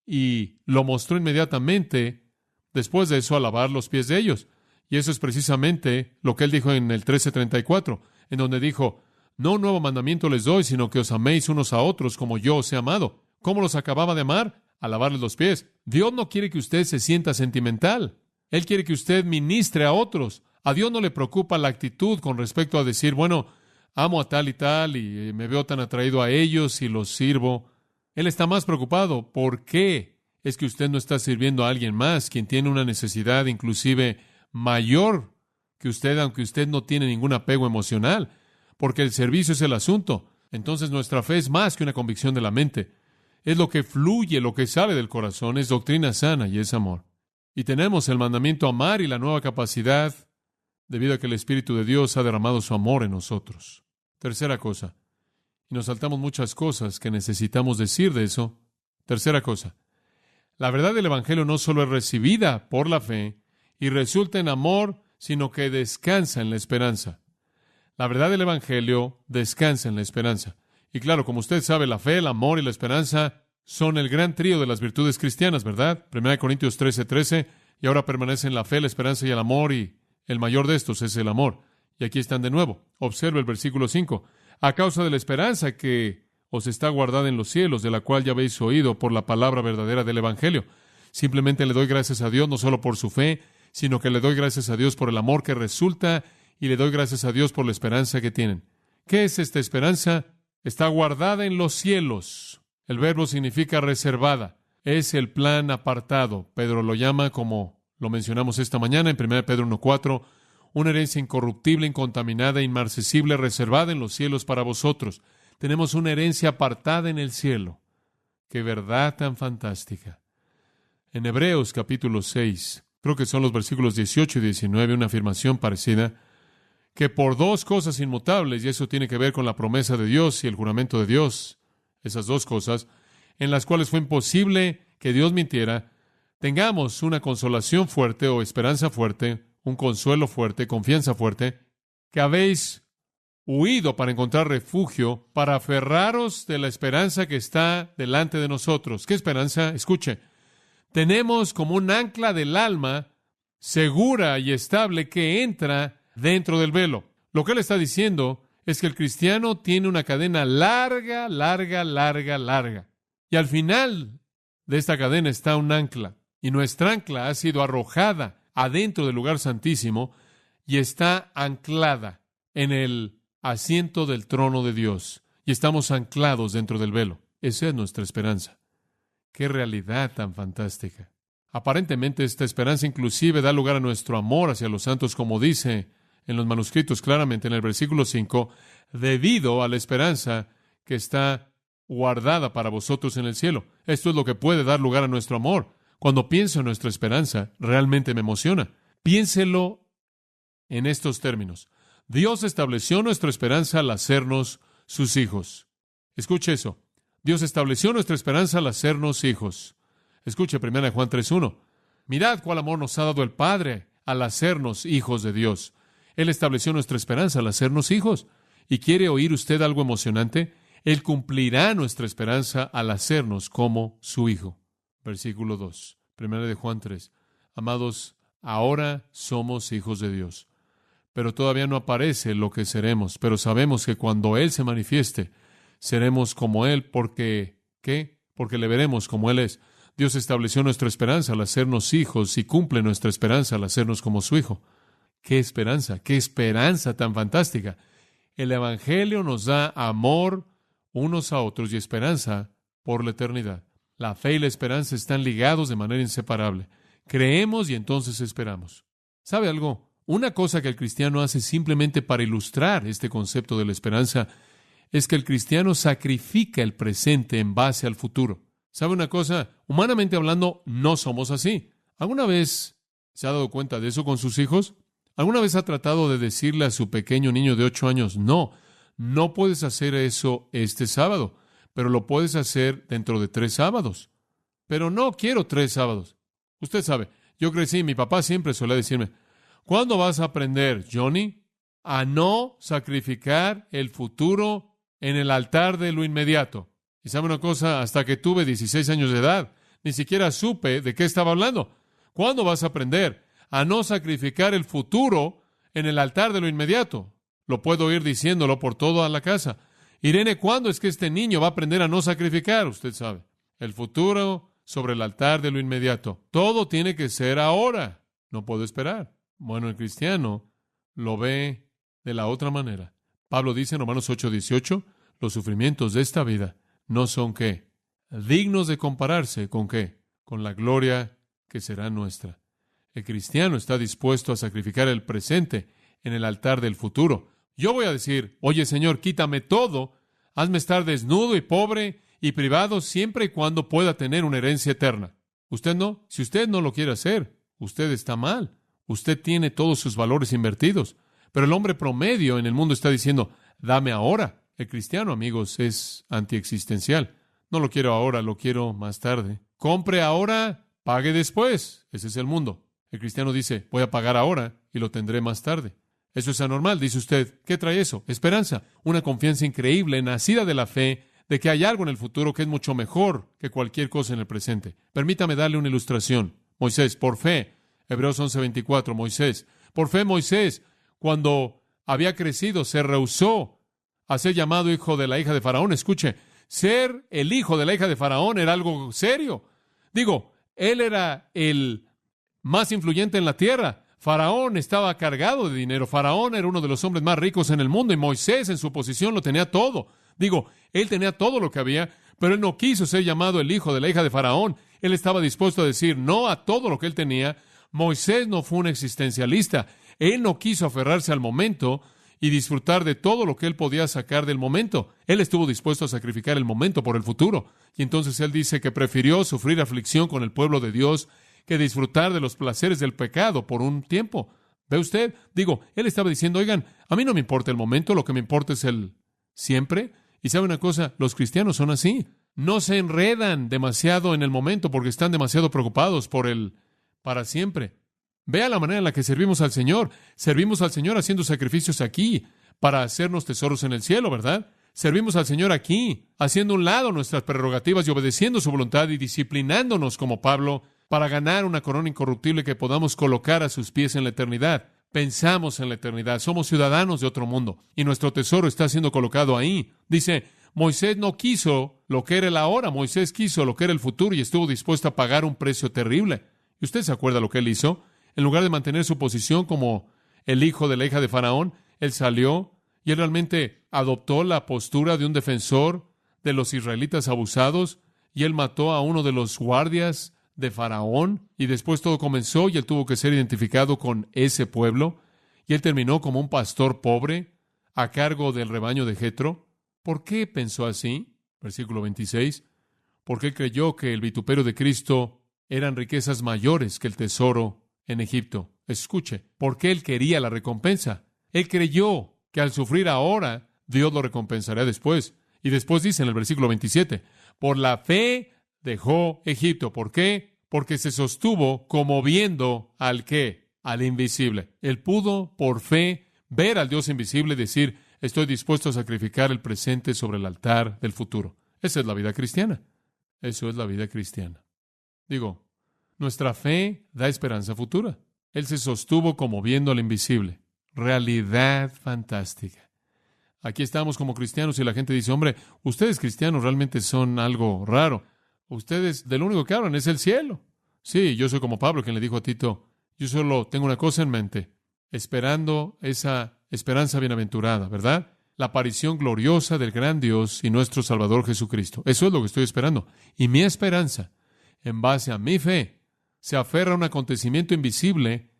y lo mostró inmediatamente después de eso a lavar los pies de ellos. Y eso es precisamente lo que Él dijo en el 13:34, en donde dijo: no un nuevo mandamiento les doy, sino que os améis unos a otros como yo os he amado. ¿Cómo los acababa de amar? A lavarles los pies. Dios no quiere que usted se sienta sentimental. Él quiere que usted ministre a otros. A Dios no le preocupa la actitud con respecto a decir, bueno, amo a tal y me veo tan atraído a ellos y los sirvo. Él está más preocupado. ¿Por qué es que usted no está sirviendo a alguien más, quien tiene una necesidad inclusive mayor que usted, aunque usted no tiene ningún apego emocional? Porque el servicio es el asunto. Entonces nuestra fe es más que una convicción de la mente. Es lo que fluye, lo que sale del corazón, es doctrina sana y es amor. Y tenemos el mandamiento amar y la nueva capacidad debido a que el Espíritu de Dios ha derramado su amor en nosotros. Tercera cosa, y nos saltamos muchas cosas que necesitamos decir de eso. Tercera cosa, la verdad del Evangelio no solo es recibida por la fe y resulta en amor, sino que descansa en la esperanza. La verdad del Evangelio descansa en la esperanza. Y claro, como usted sabe, la fe, el amor y la esperanza son el gran trío de las virtudes cristianas, ¿verdad? 1 Corintios 13:13, y ahora permanecen la fe, la esperanza y el amor, y el mayor de estos es el amor. Y aquí están de nuevo. Observe el versículo 5. A causa de la esperanza que os está guardada en los cielos, de la cual ya habéis oído por la palabra verdadera del Evangelio. Simplemente le doy gracias a Dios, no solo por su fe, sino que le doy gracias a Dios por el amor que resulta, y le doy gracias a Dios por la esperanza que tienen. ¿Qué es esta esperanza? Está guardada en los cielos. El verbo significa reservada. Es el plan apartado. Pedro lo llama, como lo mencionamos esta mañana en 1 Pedro 1:4, una herencia incorruptible, incontaminada, inmarcesible, reservada en los cielos para vosotros. Tenemos una herencia apartada en el cielo. ¡Qué verdad tan fantástica! En Hebreos capítulo 6, creo que son los versículos 18 y 19, una afirmación parecida, que por dos cosas inmutables, y eso tiene que ver con la promesa de Dios y el juramento de Dios, esas dos cosas, en las cuales fue imposible que Dios mintiera, tengamos una consolación fuerte o esperanza fuerte, un consuelo fuerte, confianza fuerte, que habéis huido para encontrar refugio, para aferraros de la esperanza que está delante de nosotros. ¿Qué esperanza? Escuche, tenemos como un ancla del alma segura y estable que entra dentro del velo. Lo que él está diciendo es que el cristiano tiene una cadena larga. Y al final de esta cadena está un ancla. Y nuestra ancla ha sido arrojada adentro del lugar santísimo y está anclada en el asiento del trono de Dios. Y estamos anclados dentro del velo. Esa es nuestra esperanza. ¡Qué realidad tan fantástica! Aparentemente esta esperanza inclusive da lugar a nuestro amor hacia los santos, como dice en los manuscritos claramente en el versículo 5, debido a la esperanza que está guardada para vosotros en el cielo. Esto es lo que puede dar lugar a nuestro amor. Cuando pienso en nuestra esperanza, realmente me emociona. Piénselo en estos términos. Dios estableció nuestra esperanza al hacernos sus hijos. Escuche eso. Dios estableció nuestra esperanza al hacernos hijos. Escuche 1 Juan 3:1. Mirad cuál amor nos ha dado el Padre al hacernos hijos de Dios. Él estableció nuestra esperanza al hacernos hijos. ¿Y quiere oír usted algo emocionante? Él cumplirá nuestra esperanza al hacernos como su Hijo. Versículo 2, 1 Juan 3. Amados, ahora somos hijos de Dios, pero todavía no aparece lo que seremos, pero sabemos que cuando Él se manifieste, seremos como Él, porque, ¿qué? Porque le veremos como Él es. Dios estableció nuestra esperanza al hacernos hijos y cumple nuestra esperanza al hacernos como su Hijo. ¡Qué esperanza! ¡Qué esperanza tan fantástica! El Evangelio nos da amor unos a otros y esperanza por la eternidad. La fe y la esperanza están ligados de manera inseparable. Creemos y entonces esperamos. ¿Sabe algo? Una cosa que el cristiano hace simplemente para ilustrar este concepto de la esperanza es que el cristiano sacrifica el presente en base al futuro. ¿Sabe una cosa? Humanamente hablando, no somos así. ¿Alguna vez se ha dado cuenta de eso con sus hijos? ¿Alguna vez ha tratado de decirle a su pequeño niño de 8 años, no puedes hacer eso este sábado? pero lo puedes hacer dentro de 3 sábados. Pero no quiero 3 sábados. Usted sabe, yo crecí, mi papá siempre solía decirme, ¿cuándo vas a aprender, Johnny, a no sacrificar el futuro en el altar de lo inmediato? Y sabe una cosa, hasta que tuve 16 años de edad, ni siquiera supe de qué estaba hablando. ¿Cuándo vas a aprender a no sacrificar el futuro en el altar de lo inmediato? Lo puedo oír diciéndolo por toda la casa. Irene, ¿cuándo es que este niño va a aprender a no sacrificar? Usted sabe, el futuro sobre el altar de lo inmediato. Todo tiene que ser ahora. No puedo esperar. Bueno, el cristiano lo ve de la otra manera. Pablo dice en Romanos 8:18, los sufrimientos de esta vida no son ¿qué? Dignos de compararse con ¿qué? Con la gloria que será nuestra. El cristiano está dispuesto a sacrificar el presente en el altar del futuro. Yo voy a decir, oye Señor, quítame todo, hazme estar desnudo y pobre y privado siempre y cuando pueda tener una herencia eterna. Usted no. Si usted no lo quiere hacer, usted está mal. Usted tiene todos sus valores invertidos. Pero el hombre promedio en el mundo está diciendo, dame ahora. El cristiano, amigos, es antiexistencial. No lo quiero ahora, lo quiero más tarde. Compre ahora, pague después. Ese es el mundo. El cristiano dice, voy a pagar ahora y lo tendré más tarde. Eso es anormal, dice usted. ¿Qué trae eso? Esperanza, una confianza increíble, nacida de la fe, de que hay algo en el futuro que es mucho mejor que cualquier cosa en el presente. Permítame darle una ilustración. Moisés, por fe, Hebreos 11:24, Moisés, por fe Moisés, cuando había crecido, se rehusó a ser llamado hijo de la hija de Faraón. Escuche, ser el hijo de la hija de Faraón era algo serio. Digo, él era el más influyente en la tierra. Faraón estaba cargado de dinero. Faraón era uno de los hombres más ricos en el mundo y Moisés en su posición lo tenía todo. Digo, él tenía todo lo que había, pero él no quiso ser llamado el hijo de la hija de Faraón. Él estaba dispuesto a decir no a todo lo que él tenía. Moisés no fue un existencialista. Él no quiso aferrarse al momento y disfrutar de todo lo que él podía sacar del momento. Él estuvo dispuesto a sacrificar el momento por el futuro. Y entonces él dice que prefirió sufrir aflicción con el pueblo de Dios que disfrutar de los placeres del pecado por un tiempo. ¿Ve usted? Digo, él estaba diciendo, oigan, a mí no me importa el momento, lo que me importa es el siempre. Y sabe una cosa, los cristianos son así. No se enredan demasiado en el momento porque están demasiado preocupados por el para siempre. Vea la manera en la que servimos al Señor. Servimos al Señor haciendo sacrificios aquí para hacernos tesoros en el cielo, ¿verdad? Servimos al Señor aquí, haciendo a un lado nuestras prerrogativas y obedeciendo su voluntad y disciplinándonos como Pablo para ganar una corona incorruptible que podamos colocar a sus pies en la eternidad. Pensamos en la eternidad, somos ciudadanos de otro mundo y nuestro tesoro está siendo colocado ahí. Dice, Moisés no quiso lo que era el ahora, Moisés quiso lo que era el futuro y estuvo dispuesto a pagar un precio terrible. ¿Y usted se acuerda lo que él hizo? En lugar de mantener su posición como el hijo de la hija de Faraón, él salió y él realmente adoptó la postura de un defensor de los israelitas abusados y él mató a uno de los guardias de Faraón y después todo comenzó y él tuvo que ser identificado con ese pueblo y él terminó como un pastor pobre a cargo del rebaño de Jetro. ¿Por qué pensó así? Versículo 26. Porque él creyó que el vituperio de Cristo eran riquezas mayores que el tesoro en Egipto. Escuche, porque él quería la recompensa. Él creyó que al sufrir ahora, Dios lo recompensaría después. Y después dice en el versículo 27, por la fe dejó Egipto. ¿Por qué? Porque se sostuvo como viendo al ¿qué? Al invisible. Él pudo, por fe, ver al Dios invisible y decir, estoy dispuesto a sacrificar el presente sobre el altar del futuro. Esa es la vida cristiana. Eso es la vida cristiana. Digo, nuestra fe da esperanza futura. Él se sostuvo como viendo al invisible. Realidad fantástica. Aquí estamos como cristianos y la gente dice, hombre, ustedes cristianos realmente son algo raro. Ustedes de lo único que hablan es el cielo. Sí, yo soy como Pablo, quien le dijo a Tito, yo solo tengo una cosa en mente, esperando esa esperanza bienaventurada, ¿verdad? La aparición gloriosa del gran Dios y nuestro Salvador Jesucristo. Eso es lo que estoy esperando. Y mi esperanza, en base a mi fe, se aferra a un acontecimiento invisible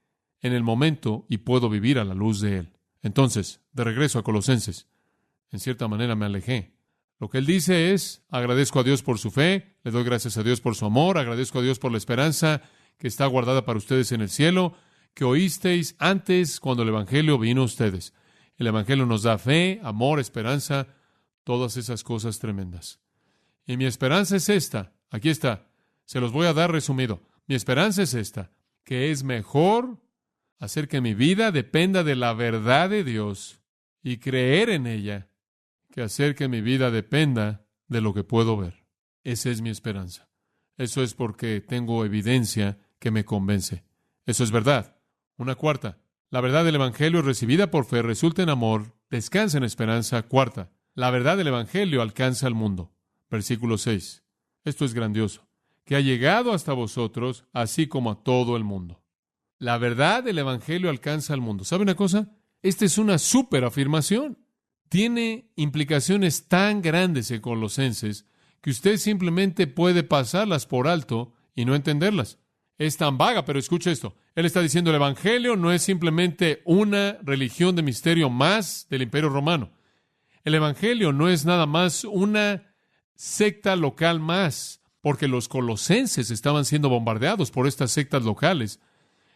en el momento y puedo vivir a la luz de él. Entonces, de regreso a Colosenses, en cierta manera me alejé. Lo que él dice es, agradezco a Dios por su fe, le doy gracias a Dios por su amor, agradezco a Dios por la esperanza que está guardada para ustedes en el cielo, que oísteis antes cuando el Evangelio vino a ustedes. El Evangelio nos da fe, amor, esperanza, todas esas cosas tremendas. Y mi esperanza es esta. Aquí está. Se los voy a dar resumido. Mi esperanza es esta, que es mejor hacer que mi vida dependa de la verdad de Dios y creer en ella, que hacer que mi vida dependa de lo que puedo ver. Esa es mi esperanza. Eso es porque tengo evidencia que me convence. Eso es verdad. Una cuarta. La verdad del Evangelio recibida por fe resulta en amor, descansa en esperanza. Cuarta. La verdad del Evangelio alcanza al mundo. Versículo 6. Esto es grandioso. Que ha llegado hasta vosotros, así como a todo el mundo. La verdad del Evangelio alcanza al mundo. ¿Sabe una cosa? Esta es una súper afirmación. Tiene implicaciones tan grandes en Colosenses que usted simplemente puede pasarlas por alto y no entenderlas. Es tan vaga, pero escuche esto. Él está diciendo el Evangelio no es simplemente una religión de misterio más del Imperio Romano. El Evangelio no es nada más una secta local más, porque los colosenses estaban siendo bombardeados por estas sectas locales,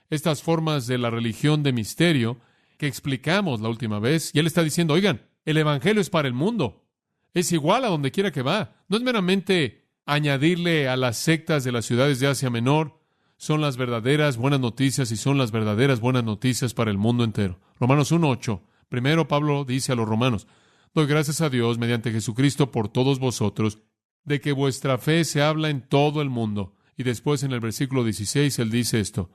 estas formas de la religión de misterio que explicamos la última vez. Y él está diciendo, oigan, el Evangelio es para el mundo. Es igual a donde quiera que va. No es meramente añadirle a las sectas de las ciudades de Asia Menor. Son las verdaderas buenas noticias y son las verdaderas buenas noticias para el mundo entero. Romanos 1:8. Primero Pablo dice a los romanos, doy gracias a Dios mediante Jesucristo por todos vosotros, de que vuestra fe se habla en todo el mundo. Y después en el versículo 16 él dice esto,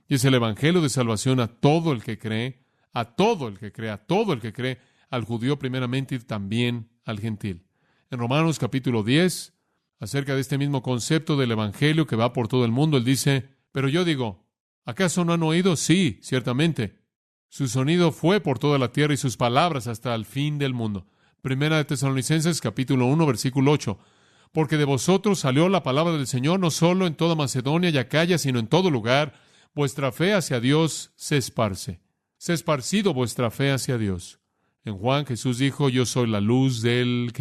y es el evangelio de salvación a todo el que cree, a todo el que cree, a todo el que cree, al judío primeramente y también al gentil. En Romanos capítulo 10, acerca de este mismo concepto del evangelio que va por todo el mundo, él dice, pero yo digo, ¿acaso no han oído? Sí, ciertamente. Su sonido fue por toda la tierra y sus palabras hasta el fin del mundo. Primera de Tesalonicenses, capítulo 1, versículo 8. Porque de vosotros salió la palabra del Señor, no solo en toda Macedonia y Acaya, sino en todo lugar. Vuestra fe hacia Dios se esparce. Se ha esparcido vuestra fe hacia Dios. En Juan, Jesús dijo, yo soy la luz del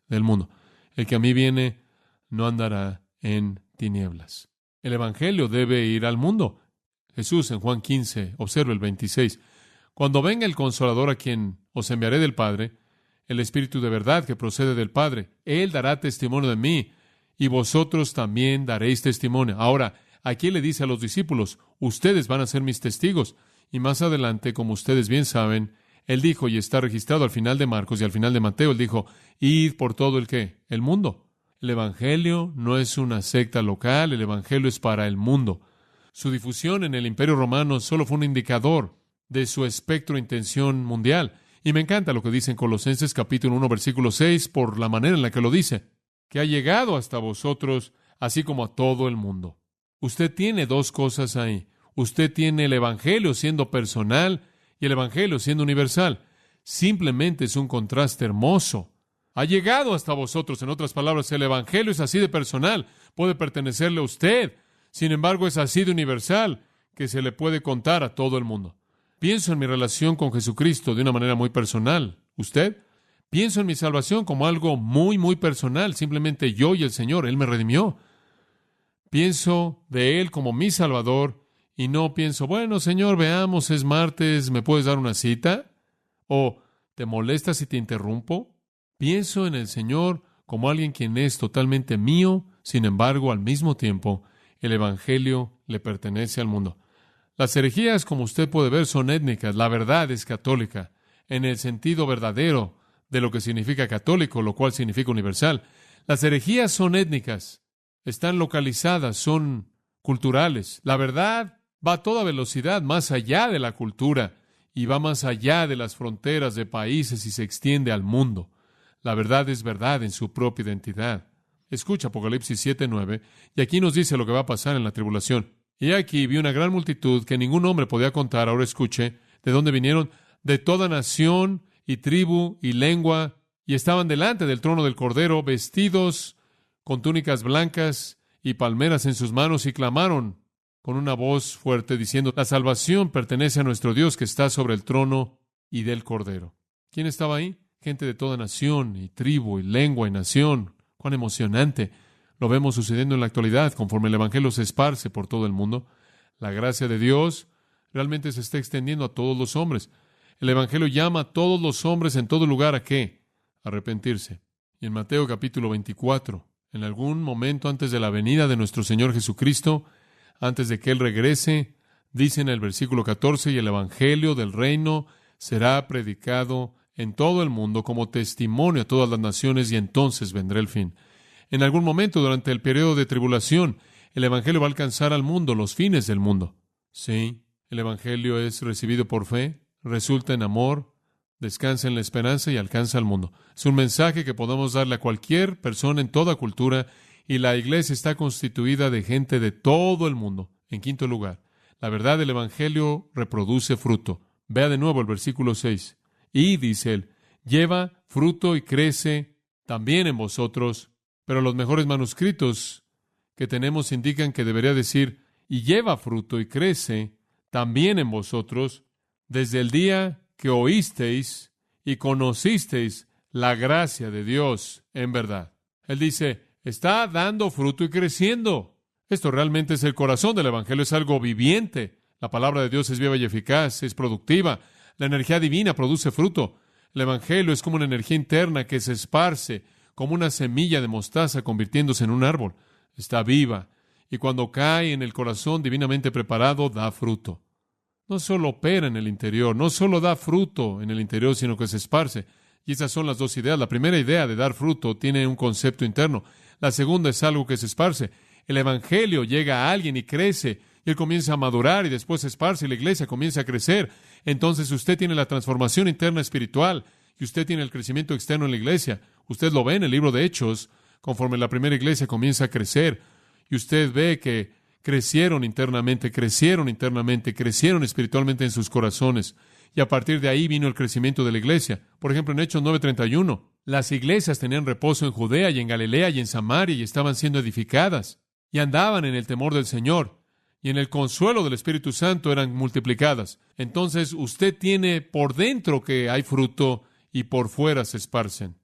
mundo. El que a mí viene no andará en tinieblas. El evangelio debe ir al mundo. Jesús en Juan 15, observa el 26. Cuando venga el Consolador a quien os enviaré del Padre, el Espíritu de verdad que procede del Padre, Él dará testimonio de mí, y vosotros también daréis testimonio. Ahora, aquí le dice a los discípulos, ustedes van a ser mis testigos. Y más adelante, como ustedes bien saben, Él dijo, y está registrado al final de Marcos y al final de Mateo, Él dijo, id por todo el mundo. El Evangelio no es una secta local, el Evangelio es para el mundo. Su difusión en el Imperio Romano solo fue un indicador de su espectro de intención mundial. Y me encanta lo que dice en Colosenses capítulo 1, versículo 6, por la manera en la que lo dice, que ha llegado hasta vosotros, así como a todo el mundo. Usted tiene dos cosas ahí. Usted tiene el Evangelio siendo personal y el Evangelio siendo universal. Simplemente es un contraste hermoso. Ha llegado hasta vosotros. En otras palabras, el Evangelio es así de personal. Puede pertenecerle a usted. Sin embargo, es así de universal que se le puede contar a todo el mundo. Pienso en mi relación con Jesucristo de una manera muy personal. ¿Usted? Pienso en mi salvación como algo muy, muy personal. Simplemente yo y el Señor. Él me redimió. Pienso de Él como mi Salvador y no pienso, bueno, Señor, veamos, es martes, ¿me puedes dar una cita? ¿O te molesta si te interrumpo? Pienso en el Señor como alguien quien es totalmente mío. Sin embargo, al mismo tiempo, el Evangelio le pertenece al mundo. Las herejías, como usted puede ver, son étnicas. La verdad es católica, en el sentido verdadero de lo que significa católico, lo cual significa universal. Las herejías son étnicas, están localizadas, son culturales. La verdad va a toda velocidad más allá de la cultura y va más allá de las fronteras de países y se extiende al mundo. La verdad es verdad en su propia identidad. Escucha Apocalipsis 7:9, y aquí nos dice lo que va a pasar en la tribulación. Y aquí vi una gran multitud que ningún hombre podía contar. Ahora escuche, ¿de dónde vinieron? De toda nación y tribu y lengua, y estaban delante del trono del Cordero, vestidos con túnicas blancas y palmeras en sus manos, y clamaron con una voz fuerte, diciendo, la salvación pertenece a nuestro Dios que está sobre el trono y del Cordero. ¿Quién estaba ahí? Gente de toda nación y tribu y lengua y nación. ¡Cuán emocionante! Lo vemos sucediendo en la actualidad, conforme el Evangelio se esparce por todo el mundo. La gracia de Dios realmente se está extendiendo a todos los hombres. El Evangelio llama a todos los hombres en todo lugar ¿a qué? A arrepentirse. Y en Mateo capítulo 24, En algún momento antes de la venida de nuestro Señor Jesucristo, antes de que Él regrese, dice en el versículo 14, y el Evangelio del reino será predicado en todo el mundo como testimonio a todas las naciones, y entonces vendrá el fin. En algún momento durante el periodo de tribulación, el Evangelio va a alcanzar al mundo, los fines del mundo. Sí, el Evangelio es recibido por fe, resulta en amor, descansa en la esperanza y alcanza al mundo. Es un mensaje que podemos darle a cualquier persona en toda cultura, y la iglesia está constituida de gente de todo el mundo. En quinto lugar, la verdad del Evangelio reproduce fruto. Vea de nuevo el versículo 6. Y, dice él, lleva fruto y crece también en vosotros. Pero los mejores manuscritos que tenemos indican que debería decir, y lleva fruto y crece también en vosotros, desde el día que oísteis y conocisteis la gracia de Dios en verdad. Él dice, está dando fruto y creciendo. Esto realmente es el corazón del Evangelio, es algo viviente. La palabra de Dios es viva y eficaz, es productiva. La energía divina produce fruto. El Evangelio es como una energía interna que se esparce, como una semilla de mostaza convirtiéndose en un árbol. Está viva, y cuando cae en el corazón divinamente preparado, da fruto. No solo opera en el interior, no solo da fruto en el interior, sino que se esparce. Y esas son las dos ideas. La primera idea de dar fruto tiene un concepto interno. La segunda es algo que se esparce. El Evangelio llega a alguien y crece, y él comienza a madurar, y después se esparce, y la iglesia comienza a crecer. Entonces usted tiene la transformación interna espiritual, y usted tiene el crecimiento externo en la iglesia. Usted lo ve en el libro de Hechos, conforme la primera iglesia comienza a crecer, y usted ve que crecieron internamente, crecieron espiritualmente en sus corazones. Y a partir de ahí vino el crecimiento de la iglesia. Por ejemplo, en Hechos 9:31, las iglesias tenían reposo en Judea y en Galilea y en Samaria, y estaban siendo edificadas, y andaban en el temor del Señor, y en el consuelo del Espíritu Santo eran multiplicadas. Entonces usted tiene por dentro que hay fruto, y por fuera se esparcen.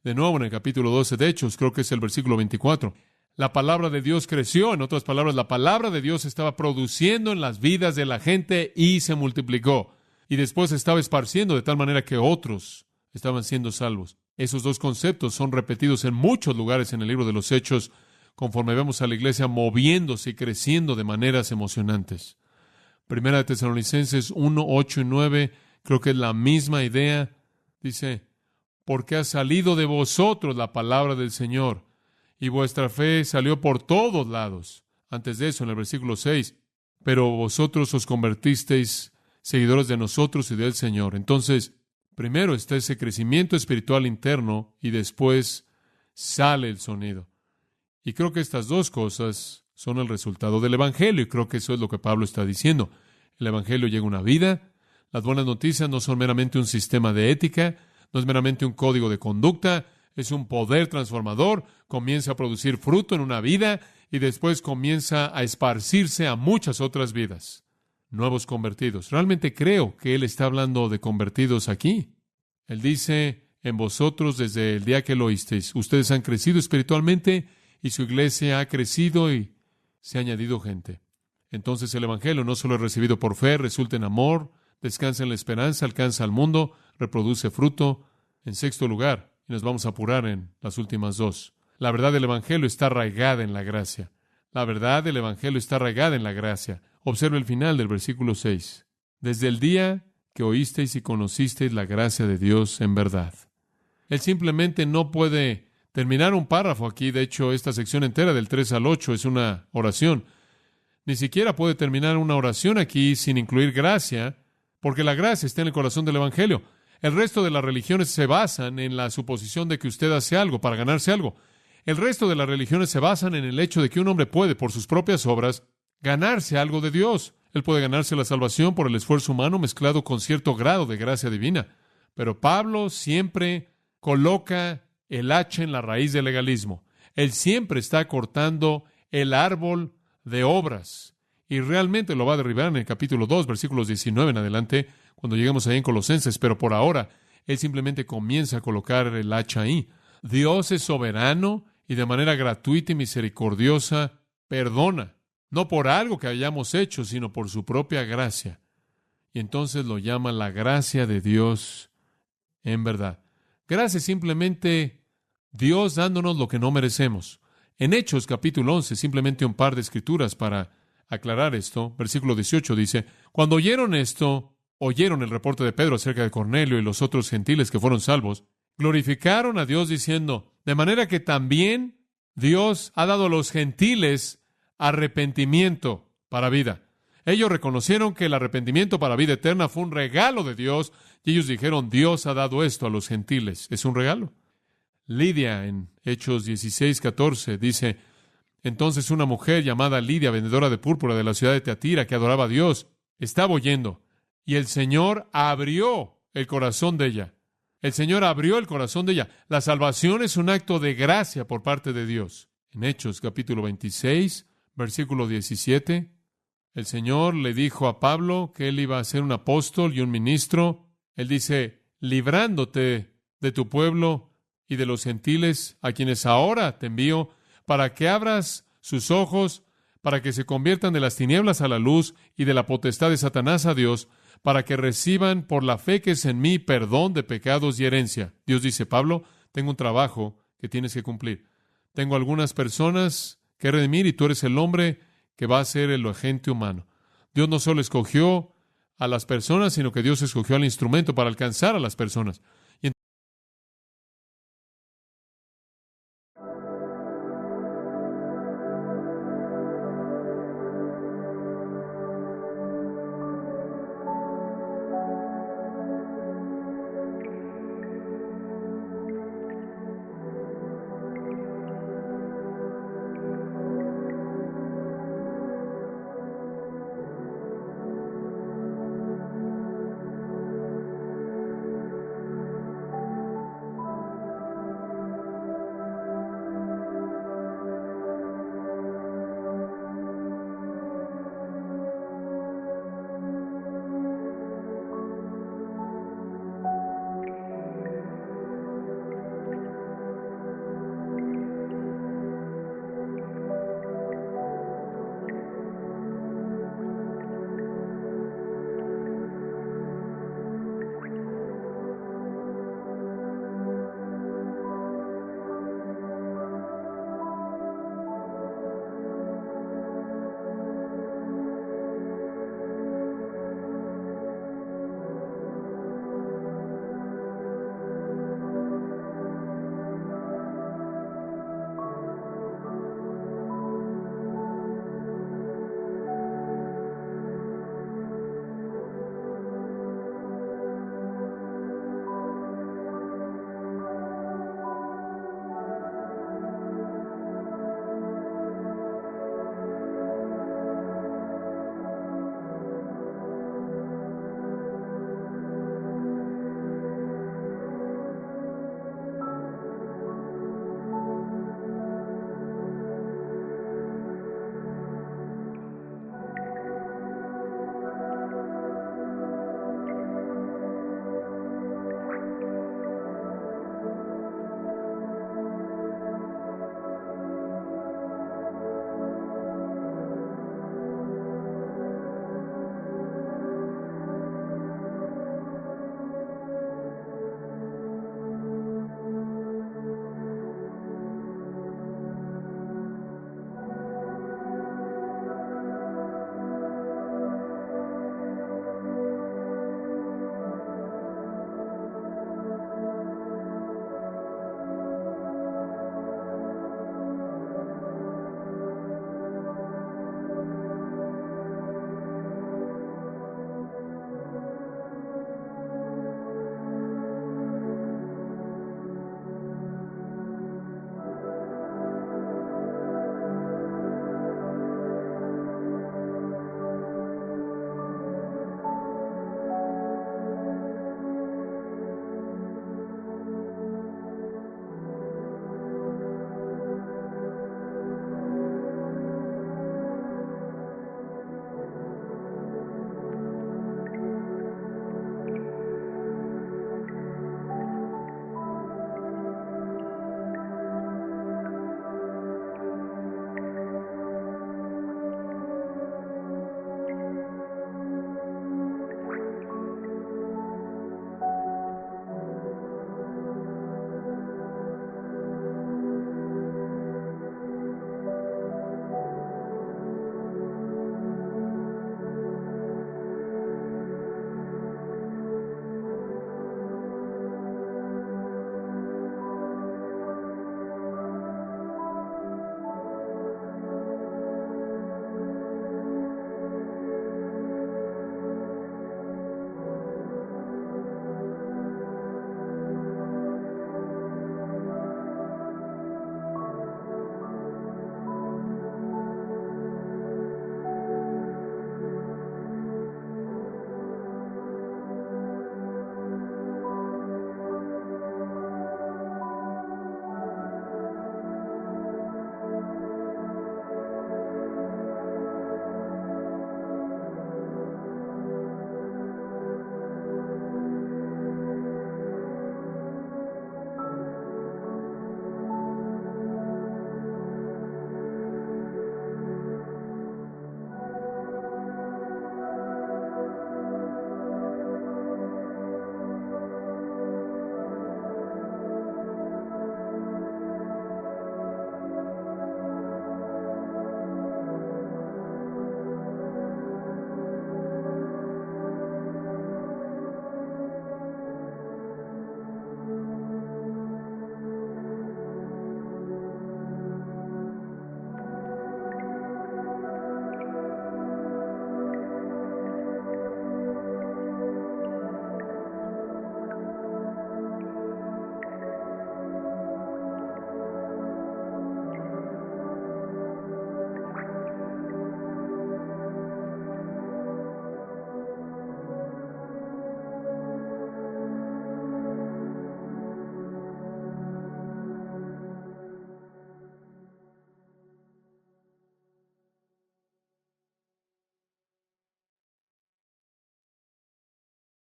De nuevo, en el capítulo 12 de Hechos, creo que es el versículo 24, la palabra de Dios creció. En otras palabras, la palabra de Dios estaba produciendo en las vidas de la gente y se multiplicó. Y después se estaba esparciendo de tal manera que otros estaban siendo salvos. Esos dos conceptos son repetidos en muchos lugares en el libro de los Hechos, conforme vemos a la iglesia moviéndose y creciendo de maneras emocionantes. Primera de Tesalonicenses 1, 8 y 9, creo que es la misma idea. Dice, porque ha salido de vosotros la palabra del Señor, y vuestra fe salió por todos lados. Antes de eso, en el versículo 6, pero vosotros os convertisteis seguidores de nosotros y del Señor. Entonces, primero está ese crecimiento espiritual interno, y después sale el sonido. Y creo que estas dos cosas son el resultado del Evangelio, y creo que eso es lo que Pablo está diciendo. El Evangelio llega a una vida. Las buenas noticias no son meramente un sistema de ética, no es meramente un código de conducta, es un poder transformador, comienza a producir fruto en una vida y después comienza a esparcirse a muchas otras vidas. Nuevos convertidos. Realmente creo que él está hablando de convertidos aquí. Él dice, en vosotros desde el día que lo oísteis, ustedes han crecido espiritualmente y su iglesia ha crecido y se ha añadido gente. Entonces el Evangelio no solo es recibido por fe, resulta en amor, descansa en la esperanza, alcanza al mundo, reproduce fruto. En sexto lugar, y nos vamos a apurar en las últimas dos, la verdad del Evangelio está arraigada en la gracia. La verdad del Evangelio está arraigada en la gracia. Observe el final del versículo 6. Desde el día que oísteis y conocisteis la gracia de Dios en verdad. Él simplemente no puede terminar un párrafo aquí. De hecho, esta sección entera del 3 al 8 es una oración. Ni siquiera puede terminar una oración aquí sin incluir gracia, porque la gracia está en el corazón del Evangelio. El resto de las religiones se basan en la suposición de que usted hace algo para ganarse algo. El resto de las religiones se basan en el hecho de que un hombre puede, por sus propias obras, ganarse algo de Dios. Él puede ganarse la salvación por el esfuerzo humano mezclado con cierto grado de gracia divina. Pero Pablo siempre coloca el hacha en la raíz del legalismo. Él siempre está cortando el árbol de obras. Y realmente lo va a derribar en el capítulo 2, versículos 19 en adelante, cuando lleguemos ahí en Colosenses. Pero por ahora, él simplemente comienza a colocar el hacha ahí. Dios es soberano y de manera gratuita y misericordiosa perdona. No por algo que hayamos hecho, sino por su propia gracia. Y entonces lo llama la gracia de Dios en verdad. Gracia es simplemente Dios dándonos lo que no merecemos. En Hechos capítulo 11, simplemente un par de escrituras para aclarar esto. Versículo 18 dice, cuando oyeron esto, oyeron el reporte de Pedro acerca de Cornelio y los otros gentiles que fueron salvos, glorificaron a Dios diciendo, de manera que también Dios ha dado a los gentiles arrepentimiento para vida. Ellos reconocieron que el arrepentimiento para vida eterna fue un regalo de Dios y ellos dijeron, Dios ha dado esto a los gentiles. Es un regalo. Lidia en Hechos 16:14 dice, entonces una mujer llamada Lidia, vendedora de púrpura de la ciudad de Teatira, que adoraba a Dios, estaba oyendo, y el Señor abrió el corazón de ella. El Señor abrió el corazón de ella. La salvación es un acto de gracia por parte de Dios. En Hechos capítulo 26, versículo 17, el Señor le dijo a Pablo que él iba a ser un apóstol y un ministro. Él dice, librándote de tu pueblo y de los gentiles, a quienes ahora te envío, para que abras sus ojos, para que se conviertan de las tinieblas a la luz y de la potestad de Satanás a Dios, para que reciban por la fe que es en mí perdón de pecados y herencia. Dios dice, Pablo, tengo un trabajo que tienes que cumplir. Tengo algunas personas que redimir y tú eres el hombre que va a ser el agente humano. Dios no solo escogió a las personas, sino que Dios escogió al instrumento para alcanzar a las personas.